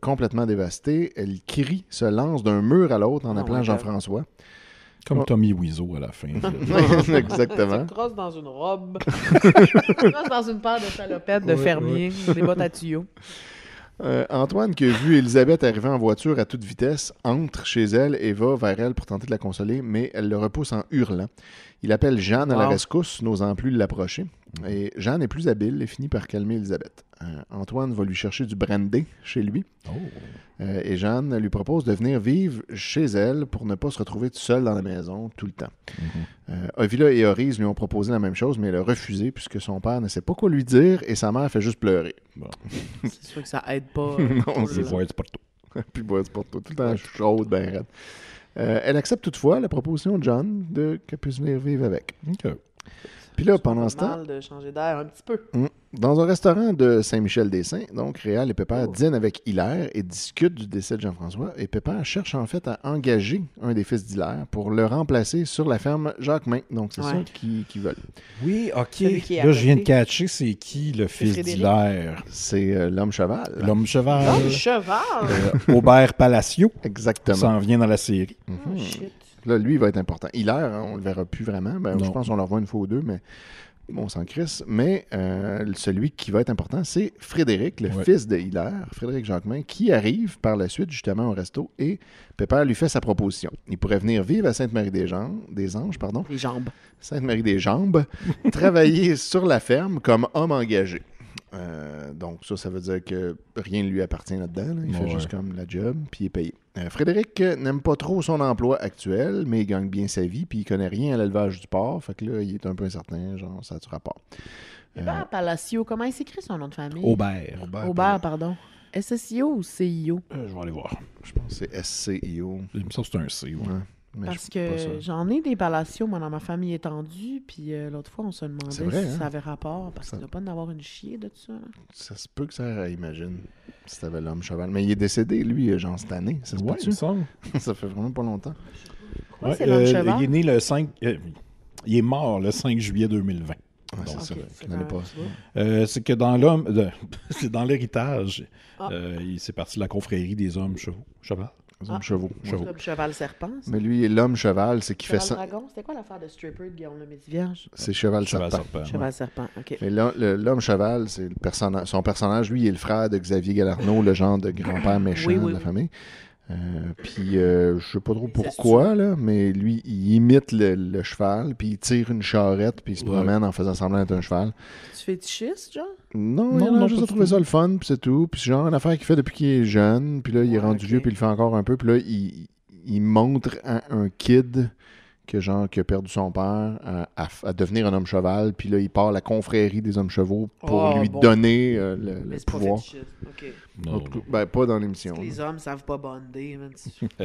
complètement dévastée. Elle crie, se lance d'un mur à l'autre en Oh appelant my God. Jean-François. Comme Oh. Tommy Wiseau à la fin. Exactement. Se crosse dans une robe. Se crosse dans une paire de salopettes de Ouais, fermier. Des bottes à tuyaux. Antoine, qui a vu Elisabeth arriver en voiture à toute vitesse, entre chez elle et va vers elle pour tenter de la consoler, mais elle le repousse en hurlant. Il appelle Jeanne à la Wow. rescousse, n'osant plus l'approcher. Et Jeanne est plus habile et finit par calmer Elisabeth. Antoine va lui chercher du brandy chez lui. Oh. Et Jeanne lui propose de venir vivre chez elle pour ne pas se retrouver tout seul dans la maison tout le temps. Ovila et Horise lui ont proposé la même chose, mais elle a refusé puisque son père ne sait pas quoi lui dire et sa mère fait juste pleurer. C'est sûr que ça aide pas. Non, C'est ça. voir du partout. Puis boire du porto, tout le temps chaude, ben raide. Elle accepte toutefois la proposition de John qu'elle puisse venir vivre avec. OK. Puis là, pendant ce temps, Normal de changer d'air un petit peu. dans un restaurant de Saint-Michel-des-Saints, donc Réal et Pépère Oh. dînent avec Hilaire et discutent du décès de Jean-François. Et Pépère cherche en fait à engager un des fils d'Hilaire pour le remplacer sur la ferme Jacquemin. Donc c'est Ouais. ça qu'ils veulent. Oui, OK. Celui qui est à Là, je viens de côté. catcher c'est qui le fils Frédéric. d'Hilaire. C'est l'homme cheval. L'homme cheval. Oh, cheval! Aubert Palacio. Exactement. S'en vient dans la série. Oh, Mhm. shit. Là, lui, il va être important. Hilaire, hein, on le verra plus vraiment. Ben, je Non. pense qu'on le revoit une fois ou deux, mais bon, on s'en crisse. Mais celui qui va être important, c'est Frédéric, le Ouais. fils de Hilaire, Frédéric Jacquemin, qui arrive par la suite justement au resto et Pépère lui fait sa proposition. Il pourrait venir vivre à Sainte-Marie-des-Anges, pardon, Les jambes. Sainte-Marie-des-Jambes, travailler sur la ferme comme homme engagé. Donc ça veut dire que rien ne lui appartient là-dedans. là. Il fait Ouais. juste comme la job, puis il est payé. Frédéric n'aime pas trop son emploi actuel, mais il gagne bien sa vie, puis il connaît rien à l'élevage du porc. Fait que là, il est un peu incertain, genre, ça a du rapport. Hubert Palacio, comment il s'écrit son nom de famille? Aubert. Aubert, pardon. SSIO ou CIO? Je vais aller voir. Je pense que c'est SCIO. Il me semble que c'est un C. Ouais. Ouais. Mais Parce je suis pas sûr. que j'en ai des palacios, moi, dans ma famille étendue, puis l'autre fois, on se demandait C'est vrai, si hein? ça avait rapport, parce Ça- qu'il ne doit pas en avoir une chier de tout ça. Hein. Ça se peut que ça imagine si t'avais l'homme cheval. Mais il est décédé, lui, genre cette année. Ça se Ouais, il peut-tu? me semble. Ça fait vraiment pas longtemps. Pourquoi c'est l'homme cheval? Il est né le 5... il est mort le 5 juillet 2020. Ouais, c'est Donc, ça. Ok, c'est L'année quand même- passée. C'est que dans l'homme... c'est dans l'héritage, Ah. c'est parti de la confrérie des hommes chevaux. Cheval? Les hommes Ah. chevaux. Ouais. Chevaux. L'homme cheval serpent, ça? Mais lui, l'homme cheval, c'est qu'il fait Cheval ça. dragon? C'était quoi l'affaire de Stripper de Guillaume le Métis-Vierge? C'est cheval Cheval serpent. serpent. Cheval serpent, ok. Mais l'homme cheval, c'est le personnage. Son personnage, lui, il est le frère de Xavier Galarno, le genre de grand-père méchant Oui, oui, de la oui. famille. Puis, je sais pas trop pourquoi, là, mais lui, il imite le cheval, puis il tire une charrette, puis il se Ouais. promène en faisant semblant d'être un cheval. Tu fétichiste, genre? Non, Non, il a non, juste pas à du trouver tout. ça le fun, puis c'est tout. Puis c'est genre une affaire qu'il fait depuis qu'il est jeune, puis là, il est Ouais, rendu ok. vieux, puis il le fait encore un peu. Puis là, il montre à un kid qui a perdu son père à devenir un homme cheval, puis là, il part à la confrérie des hommes chevaux pour Oh, lui bon. donner le Mais c'est pas pouvoir. fétichiste, ok. Non, En tout cas, ben, pas dans l'émission. Parce que là. les hommes savent pas bonder, man. Tu peux pas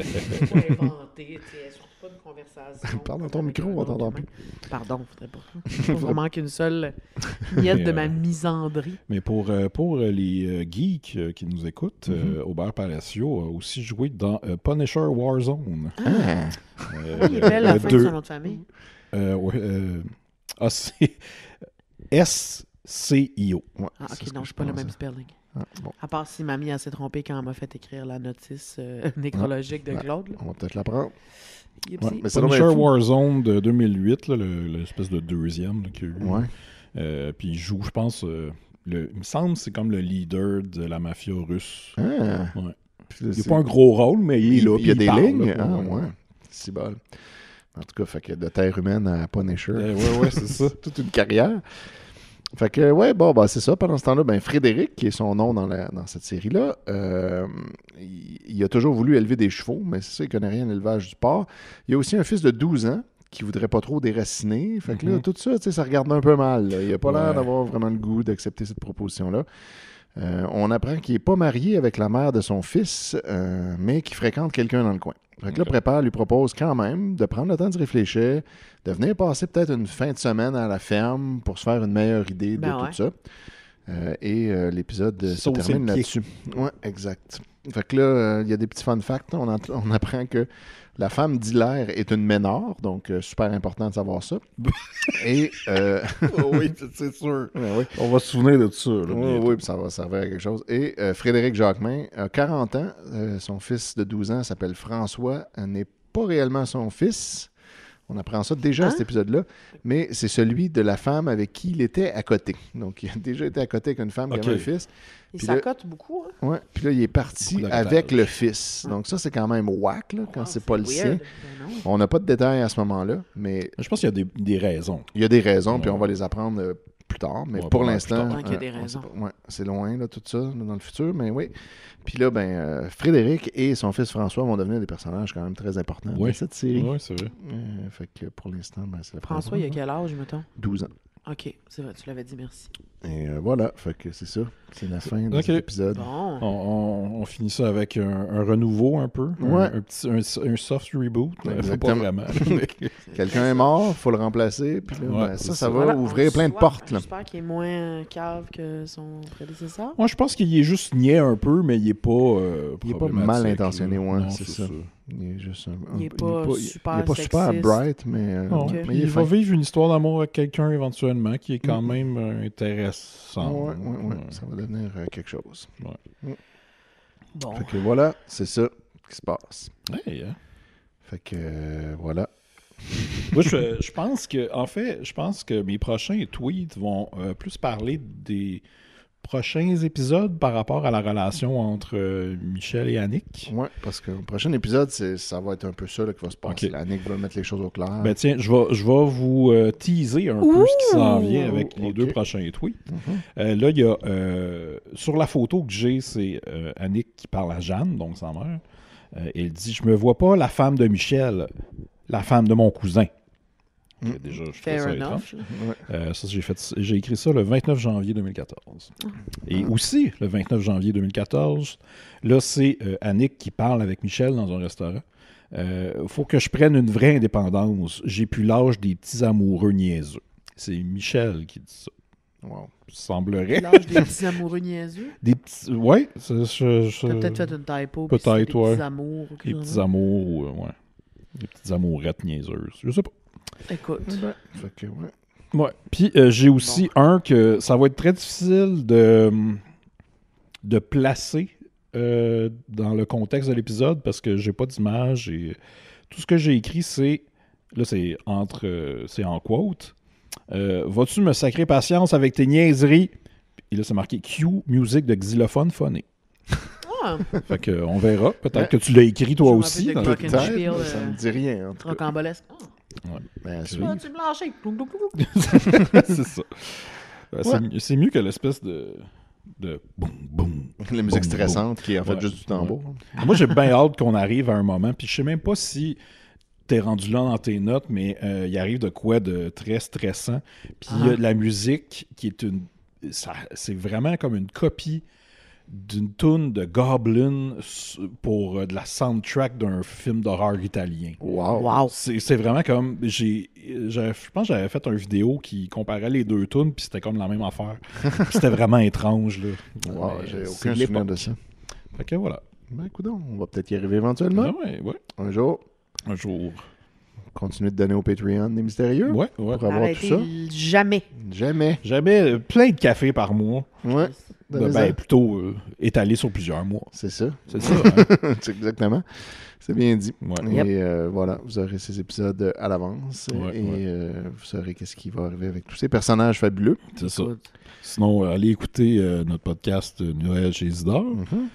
inventer, tu sais, surtout pas une conversation. Parle dans ton avec micro, un on autre t'entend humain. plus. Pardon, faudrait pas. Faut vraiment qu'une seule miette de ma misandrie. Mais pour les geeks qui nous écoutent, Aubert Palacio a aussi joué dans Punisher Warzone. Ah, Il est belle la fin de deux- son nom de famille. c'est SCIO. ouais, Ah, c'est ce ok, que non, je c'est pas le pensais. même spelling. Ah, bon, À part si mamie a s'est trompée quand elle m'a fait écrire la notice nécrologique de Ouais. Claude. là. on va peut-être l'apprendre. Yipsy. Ouais, mais c'est Punisher donc bien fou. Warzone de 2008, là, l'espèce de deuxième là, qu'il y a eu. Ouais. Puis il joue, je pense, il me semble que c'est comme le leader de la mafia russe. Ah, Ouais. puis là, Il n'a c'est- pas un gros rôle, mais il est là. il y a puis des parle, lignes. là. Ah, ouais. C'est bol. En tout cas, fait que de terre humaine à Punisher. Ouais, c'est ça. Toute une carrière. Fait que, ouais, bon, bah, c'est ça. Pendant ce temps-là, ben, Frédéric, qui est son nom dans cette série-là, il a toujours voulu élever des chevaux, mais c'est ça, il connaît rien à l'élevage du porc. Il a aussi un fils de 12 ans qui voudrait pas trop déraciner. Fait que là, Mhm. tout ça, tu sais, ça regarde un peu mal. Là. Il a pas l'air Ouais. d'avoir vraiment le goût d'accepter cette proposition-là. On apprend qu'il n'est pas marié avec la mère de son fils, mais qu'il fréquente quelqu'un dans le coin. Fait que là, Ok. Prépare lui propose quand même de prendre le temps de réfléchir, de venir passer peut-être une fin de semaine à la ferme pour se faire une meilleure idée de Ben tout ouais. ça. L'épisode se Saucer termine le pied. là-dessus. Ouais, exact. Fait que là, il y a des petits fun facts. On apprend que la femme d'Hilaire est une ménard, donc super important de savoir ça. Et Oui, c'est sûr. ouais, oui. On va se souvenir de ça. Là, Oui, bientôt. oui, puis ça va servir à quelque chose. Et Frédéric Jacquemin a 40 ans. Son fils de 12 ans s'appelle François. N'est pas réellement son fils. On apprend ça déjà à cet épisode-là. Mais c'est celui de la femme avec qui il était à côté. Donc, il a déjà été à côté avec une femme qui Ok. avait un fils. Il Puis là- s'accote beaucoup, hein? Ouais. Puis là, il est parti Beaucoup d'héritage. avec le fils. Donc, ça, c'est quand même whack, là, quand Ah, c'est pas le sien. weird. Ben non. On n'a pas de détails à ce moment-là, mais Je pense qu'il y a des raisons. il y a des raisons, puis Ouais. on va les apprendre plus tard. Mais Ouais, pour pas mal l'instant, plus tard. Tant qu'il y a des on raisons. sait pas. Ouais, c'est loin, là, tout ça, là, dans le futur, mais oui. Puis là, Frédéric et son fils François vont devenir des personnages quand même très importants Oui. dans cette série. Oui, c'est vrai. Fait que pour l'instant, c'est la François, il a quel âge, mettons? 12 ans. Ok, c'est vrai, tu l'avais dit, merci. Et voilà, fait que c'est ça. C'est la fin de Ok. cet épisode. Bon. On finit ça avec un renouveau un peu. Ouais. Un soft reboot. Faut pas Exactement. vraiment. Quelqu'un est mort, faut le remplacer, puis là, Ouais, ça c'est ça ça. va Voilà, ouvrir on plein de souhaite- portes. Là. J'espère qu'il est moins cave que son prédécesseur. Moi, je pense qu'il est juste niais un peu, mais il est pas. Il est pas problématique, mal intentionné, là. ouais, Non, c'est ça. Il est juste Il est pas super il est pas super sexiste. bright, mais, Non, Ok. mais puis il est il va fin. vivre une histoire d'amour avec quelqu'un éventuellement qui est quand Mhm. même intéressant. Ouais, ça va devenir quelque chose. Bon. Fait que voilà, c'est ça qui se passe. Hey, hein. Fait que voilà. Moi, je pense que, en fait, je pense que mes prochains tweets vont plus parler des prochains épisodes par rapport à la relation entre Michel et Annick. Ouais, parce que le prochain épisode, ça va être un peu ça là, qui va se passer. Ok. La Nick va mettre les choses au clair. Ben tiens, je vais vous teaser un peu ce qui s'en vient avec les ok. deux prochains tweets. Mhm. Là, il y a sur la photo que j'ai, c'est Annick qui parle à Jeanne, donc sa mère. Elle dit « Je me vois pas la femme de Michel, la femme de mon cousin. » Déjà, je Fair trouve ça enough. étrange. Ouais. Ça, j'ai écrit ça le 29 janvier 2014. Et aussi, le 29 janvier 2014, là, c'est Annick qui parle avec Michel dans un restaurant. Faut que je prenne une vraie indépendance. J'ai plus l'âge des petits amoureux niaiseux. C'est Michel qui dit ça. Wow. Semblerait. L'âge des petits amoureux niaiseux. Des petits... Ouais, T'as peut-être fait une typo. puis Peut-être, c'était des ouais. petits amours. Ou quelque des chose petits de même. amours, ouais. Des petites amourettes niaiseuses. Je sais pas. Écoute. Fait que, ouais. Ouais. Puis j'ai aussi un que ça va être très difficile de placer dans le contexte de l'épisode parce que j'ai pas d'image et tout ce que j'ai écrit c'est là c'est en quote. Vas-tu me sacrer patience avec tes niaiseries? Et là c'est marqué Q musique de xylophone phoné. Ah, Fait que on verra. Peut-être que tu l'as écrit toi Je me aussi. rappelle de dans- Glockenspiel. Peut-être, mais ça me dit rien, en tout cas. rocambolesque. Ah, Ben, à Ok. suivre. tu me lâches. Clou, clou, clou, clou. c'est ça. C'est mieux que l'espèce de boum boum. La musique Boum, stressante qui est en fait Ouais. juste du tambour. Moi, j'ai bien hâte qu'on arrive à un moment, puis je sais même pas si t'es rendu là dans tes notes, mais il arrive de quoi de très stressant. Puis il y a de la musique qui est c'est vraiment comme une copie d'une toune de Goblin pour de la soundtrack d'un film d'horreur italien. Wow. Wow. C'est vraiment comme je pense que j'avais fait une vidéo qui comparait les deux tunes puis c'était comme la même affaire. Puis c'était vraiment étrange là. Wow, Mais, j'ai c'est aucun souvenir de ça. Fait que voilà. Ben, écoute, on va peut-être y arriver éventuellement. Ouais. Un jour, Un jour. continuer de donner au Patreon des mystérieux. Ouais. Pour avoir tout ça. Arrêtez jamais. Jamais. J'avais plein de cafés par mois. Ouais. Plutôt étalé sur plusieurs mois. C'est ça. C'est ça. Hein? C'est exactement. C'est bien dit. Ouais. Et voilà, vous aurez ces épisodes à l'avance. Ouais, et vous saurez qu'est-ce qui va arriver avec tous ces personnages fabuleux. C'est ça. Écoute. Sinon, allez écouter notre podcast Noël chez Isidore. Mhm.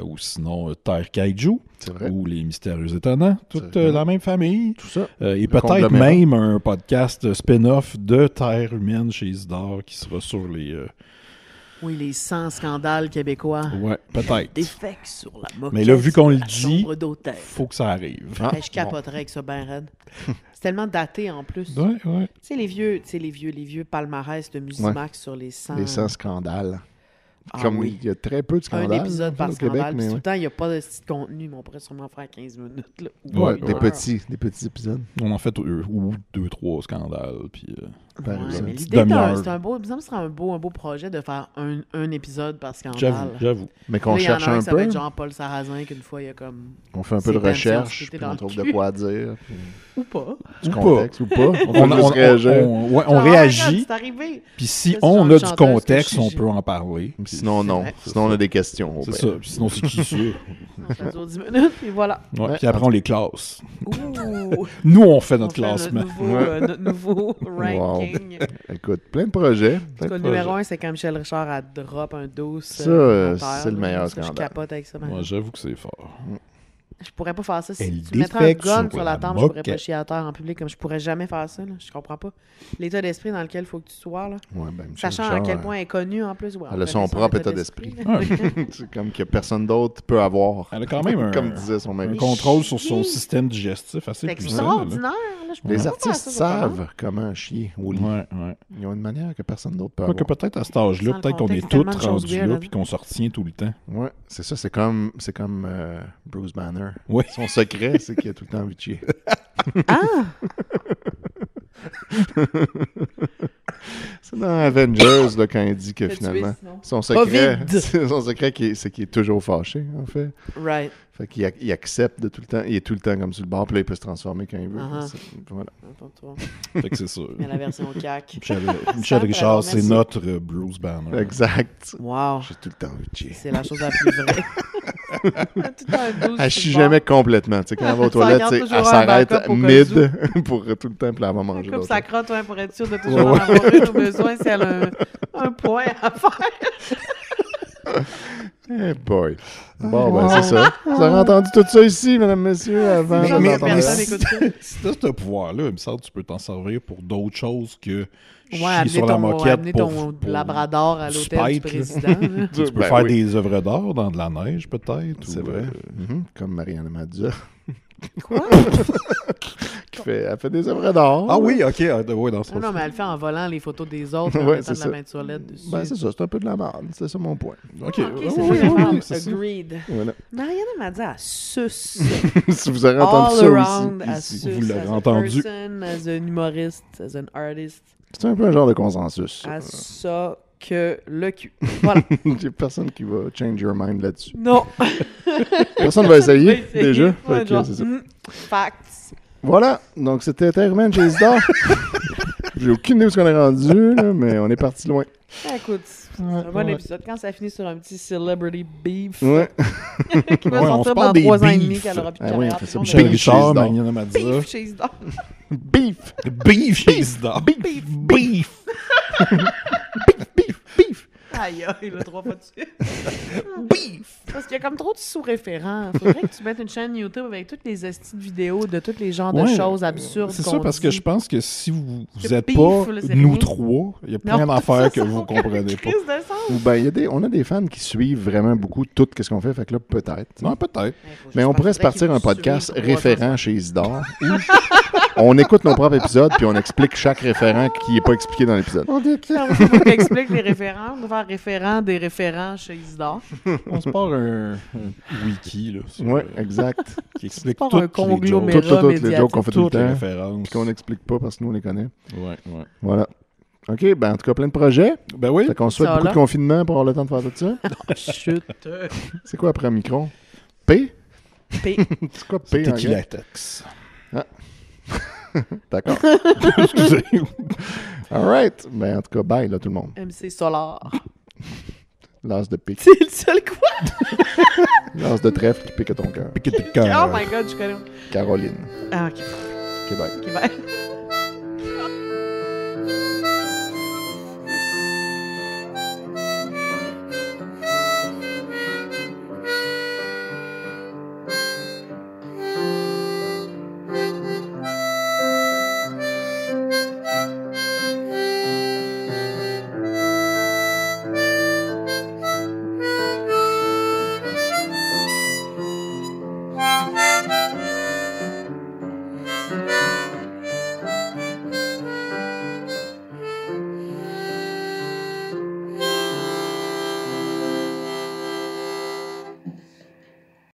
Ou sinon Terre Kaiju. C'est vrai. Ou Les Mystérieux Étonnants. Toute C'est vrai. la même famille. Tout ça. Et Le peut-être conglomérat. même un podcast spin-off de Terre humaine chez Isidore qui sera sur les... Oui, les 100 scandales québécois. Ouais, peut-être. Des fakes sur la moquette. Mais là, vu qu'on de le la dit, chambre d'hôtel. faut que ça arrive. Ah, Je capoterais avec ça, ben raide. C'est tellement daté en plus. Ouais. Tu sais, les vieux palmarès de Musimax sur les 100. les 100 scandales. Ah Comme oui. il y a très peu de scandales. Un épisode en fait, par au Québec, scandale. Puis mais tout ouais. le temps, il n'y a pas de petit contenu, mais on pourrait sûrement faire 15 minutes. Là, ou Ouais, une des heure. petits épisodes. On en fait ou 2-3 scandales. Puis, Par Ouais, exemple. mais petite l'idée, demi-heure. c'est un beau, il me semble que ce serait un beau projet de faire un épisode par scandale. j'avoue. Mais qu'on Là, il y en a cherche un un que ça va peu. être genre Paul Sarrazin, qu'une fois, il y a comme... On fait un peu de ses pensions, recherche, c'était puis dans on le trouve cul. de quoi dire. Puis Ou pas. du Ou contexte ou pas. On On, peut juste réagir. on Ah, réagit. C'est arrivé. Puis si Là, c'est on genre a une du chanteuse que contexte, je on suis- peut en parler. Puis Sinon, non. vrai. Sinon, on a des questions. au C'est pire. ça. Puis sinon, c'est qui ça? Ouais, On fait ça 10 minutes, et voilà. Ouais. Puis après, on les classe. Ouh! Nous, on fait On notre fait classement. notre nouveau ranking. Écoute, plein de projets. En tout cas, le numéro 1, c'est quand Michel Richard a drop un dos. Ça, c'est le meilleur Ça, je scandale. capote avec ça. man. Moi, j'avoue que c'est fort. Je pourrais pas faire ça. Si Elle tu mettrais un défecte gun sur sur la la table, je pourrais pas moquette. chier à terre en public. Comme je pourrais jamais faire ça. Là. Je comprends pas. L'état d'esprit dans lequel il faut que tu sois. Là. Ouais, ben, Michel Sachant Richard, à quel point elle est connue en plus. Ouais, elle a son propre état d'esprit. là. c'est comme que personne d'autre peut avoir. Elle a quand même Comme disait son un mari. contrôle sur son système digestif assez C'est puissant. là. extraordinaire. Là. Je pourrais Les pas faire artistes ça, ça, comment? savent comment chier au lit. Ouais. Ils ont une manière que personne d'autre peut Quoique avoir. peut-être à cet âge-là, Sans le peut-être qu'on est contexte, tous tellement de choses rendus weird, là là. puis qu'on se retient tout le temps. Ouais, c'est ça, c'est comme Bruce Banner. Oui. Son secret, c'est qu'il a tout le temps envie de chier. Ah! C'est dans Avengers là, quand il dit que T'as tué, finalement, sinon. son secret, Covid. son secret c'est qu'il est toujours fâché, en fait. Right. Fait qu'il il accepte de tout le temps, il est tout le temps comme sur le bord, puis là, il peut se transformer quand il veut. Uh-huh. Voilà. Attends-toi. Fait que c'est ça. Mais la version CAC. Michel Richard, c'est merci. notre Bruce Banner. Exact. Wow. J'ai tout le temps envie de chier. C'est la chose la plus vraie. Tout le temps un 12 Elle sur chie le bord. jamais complètement. Tu sais, quand elle va aux Ça toilettes, garde tu sais, toujours elle un s'arrête backup au cas mid pour tout le temps, puis elle va Elle manger coupe d'autres. sa crotte ouais, pour être sûr de toujours en avoir une au besoin si elle a un point à faire. Eh boy. Bon, ben c'est ça. Vous avez entendu tout ça ici, mesdames, messieurs, avant Mais- de mais- l'entendre. personne si écoute ça. si t'as ce pouvoir-là, il me semble que tu peux t'en servir pour d'autres choses que chier Ouais, sur la moquette amener ton pour labrador à l'hôtel spite, du là. président. là. Tu peux Ben faire oui. des œuvres d'art dans de la neige, peut-être. C'est ou, vrai. Mhm. Comme Mariana Madza. Quoi? Elle fait des œuvres d'art. Ah oui, ok. Ouais, dans ce Non, mais elle le fait en volant les photos des autres, en Ouais, mettant c'est de la ça. peinture LED dessus. Ben, c'est ça, c'est un peu de la merde. C'est ça mon point. Ok, Ok, ouais, c'est ouais, ça, ouais, ouais, c'est ça. agreed. Voilà. Mariana m'a dit à suce. Si vous avez entendu All ça around, aussi. à ici. suce. Vous l'avez as a entendu. person, as an humoriste, as an artist. C'est un peu un genre de consensus. À ça que le cul. Voilà. Il n'y a personne qui va change your mind là-dessus. Non. Personne va essayer, Oui, c'est- déjà. ouais, Fait que genre, c'est ça. facts. Voilà, donc c'était Terrierman chez Isidore. J'ai aucune idée où on est rendu, là, mais on est parti loin. Écoute, c'est un bon épisode. Quand ça finit sur un petit celebrity beef Ouais. qui va Ouais, on sortir se parle dans des 3 ans et demi beefs. qu'elle aura plus de Ah oui, carrière. on fait ça. Puis Michel Beef chez Richard, Isidore. Mariana Mazza. Beef chez Isidore. Beef! Beef chez Isidore. Beef! Beef! Beef! Beef! Aïe, aïe, le 3 fois dessus. Beef! Parce qu'il y a comme trop de sous-référents. Faudrait que tu mettes une chaîne YouTube avec toutes les estis de vidéos de tous les genres de Ouais, choses absurdes. C'est qu'on ça, parce que dit. je pense que si vous Que n'êtes beef, pas là, c'est nous rien. trois, il y a Non, plein d'affaires ça, que ça vous n'a aucune comprenez pas. crise de sens. Ou ben, on a des fans qui suivent vraiment beaucoup tout ce qu'on fait, fait que là, peut-être. Non, peut-être. Mais on pourrait se partir un un podcast référent chez Isidore où on écoute nos propres épisodes puis on explique chaque référent qui n'est pas expliqué dans l'épisode. On explique les référents. On va faire référent des référents chez Isidore. On se part un wiki, là, sur, Ouais, exact. qui explique part toutes un les conglomérat jokes, Toutes les médiatique. jokes qu'on fait tout le toutes les temps, références. qu'on n'explique pas parce que nous, on les connaît. Ouais, ouais. Voilà. OK, ben en tout cas, plein de projets. Ben oui. Fait qu'on souhaite Ça, beaucoup là. de confinement pour avoir le temps de faire tout ça. Chut. C'est quoi après un micro? P? P. C'est quoi P en grec? Tequilatex. D'accord. Excusez. All right. Ben en tout cas, bye là tout le monde. MC Solar. L'as de pique. C'est le seul quoi? L'as de trèfle qui pique à ton cœur. Piquez tes cœurs. Oh my god, je connais. Caroline. Ah, ok. OK, bye. Ok, bye.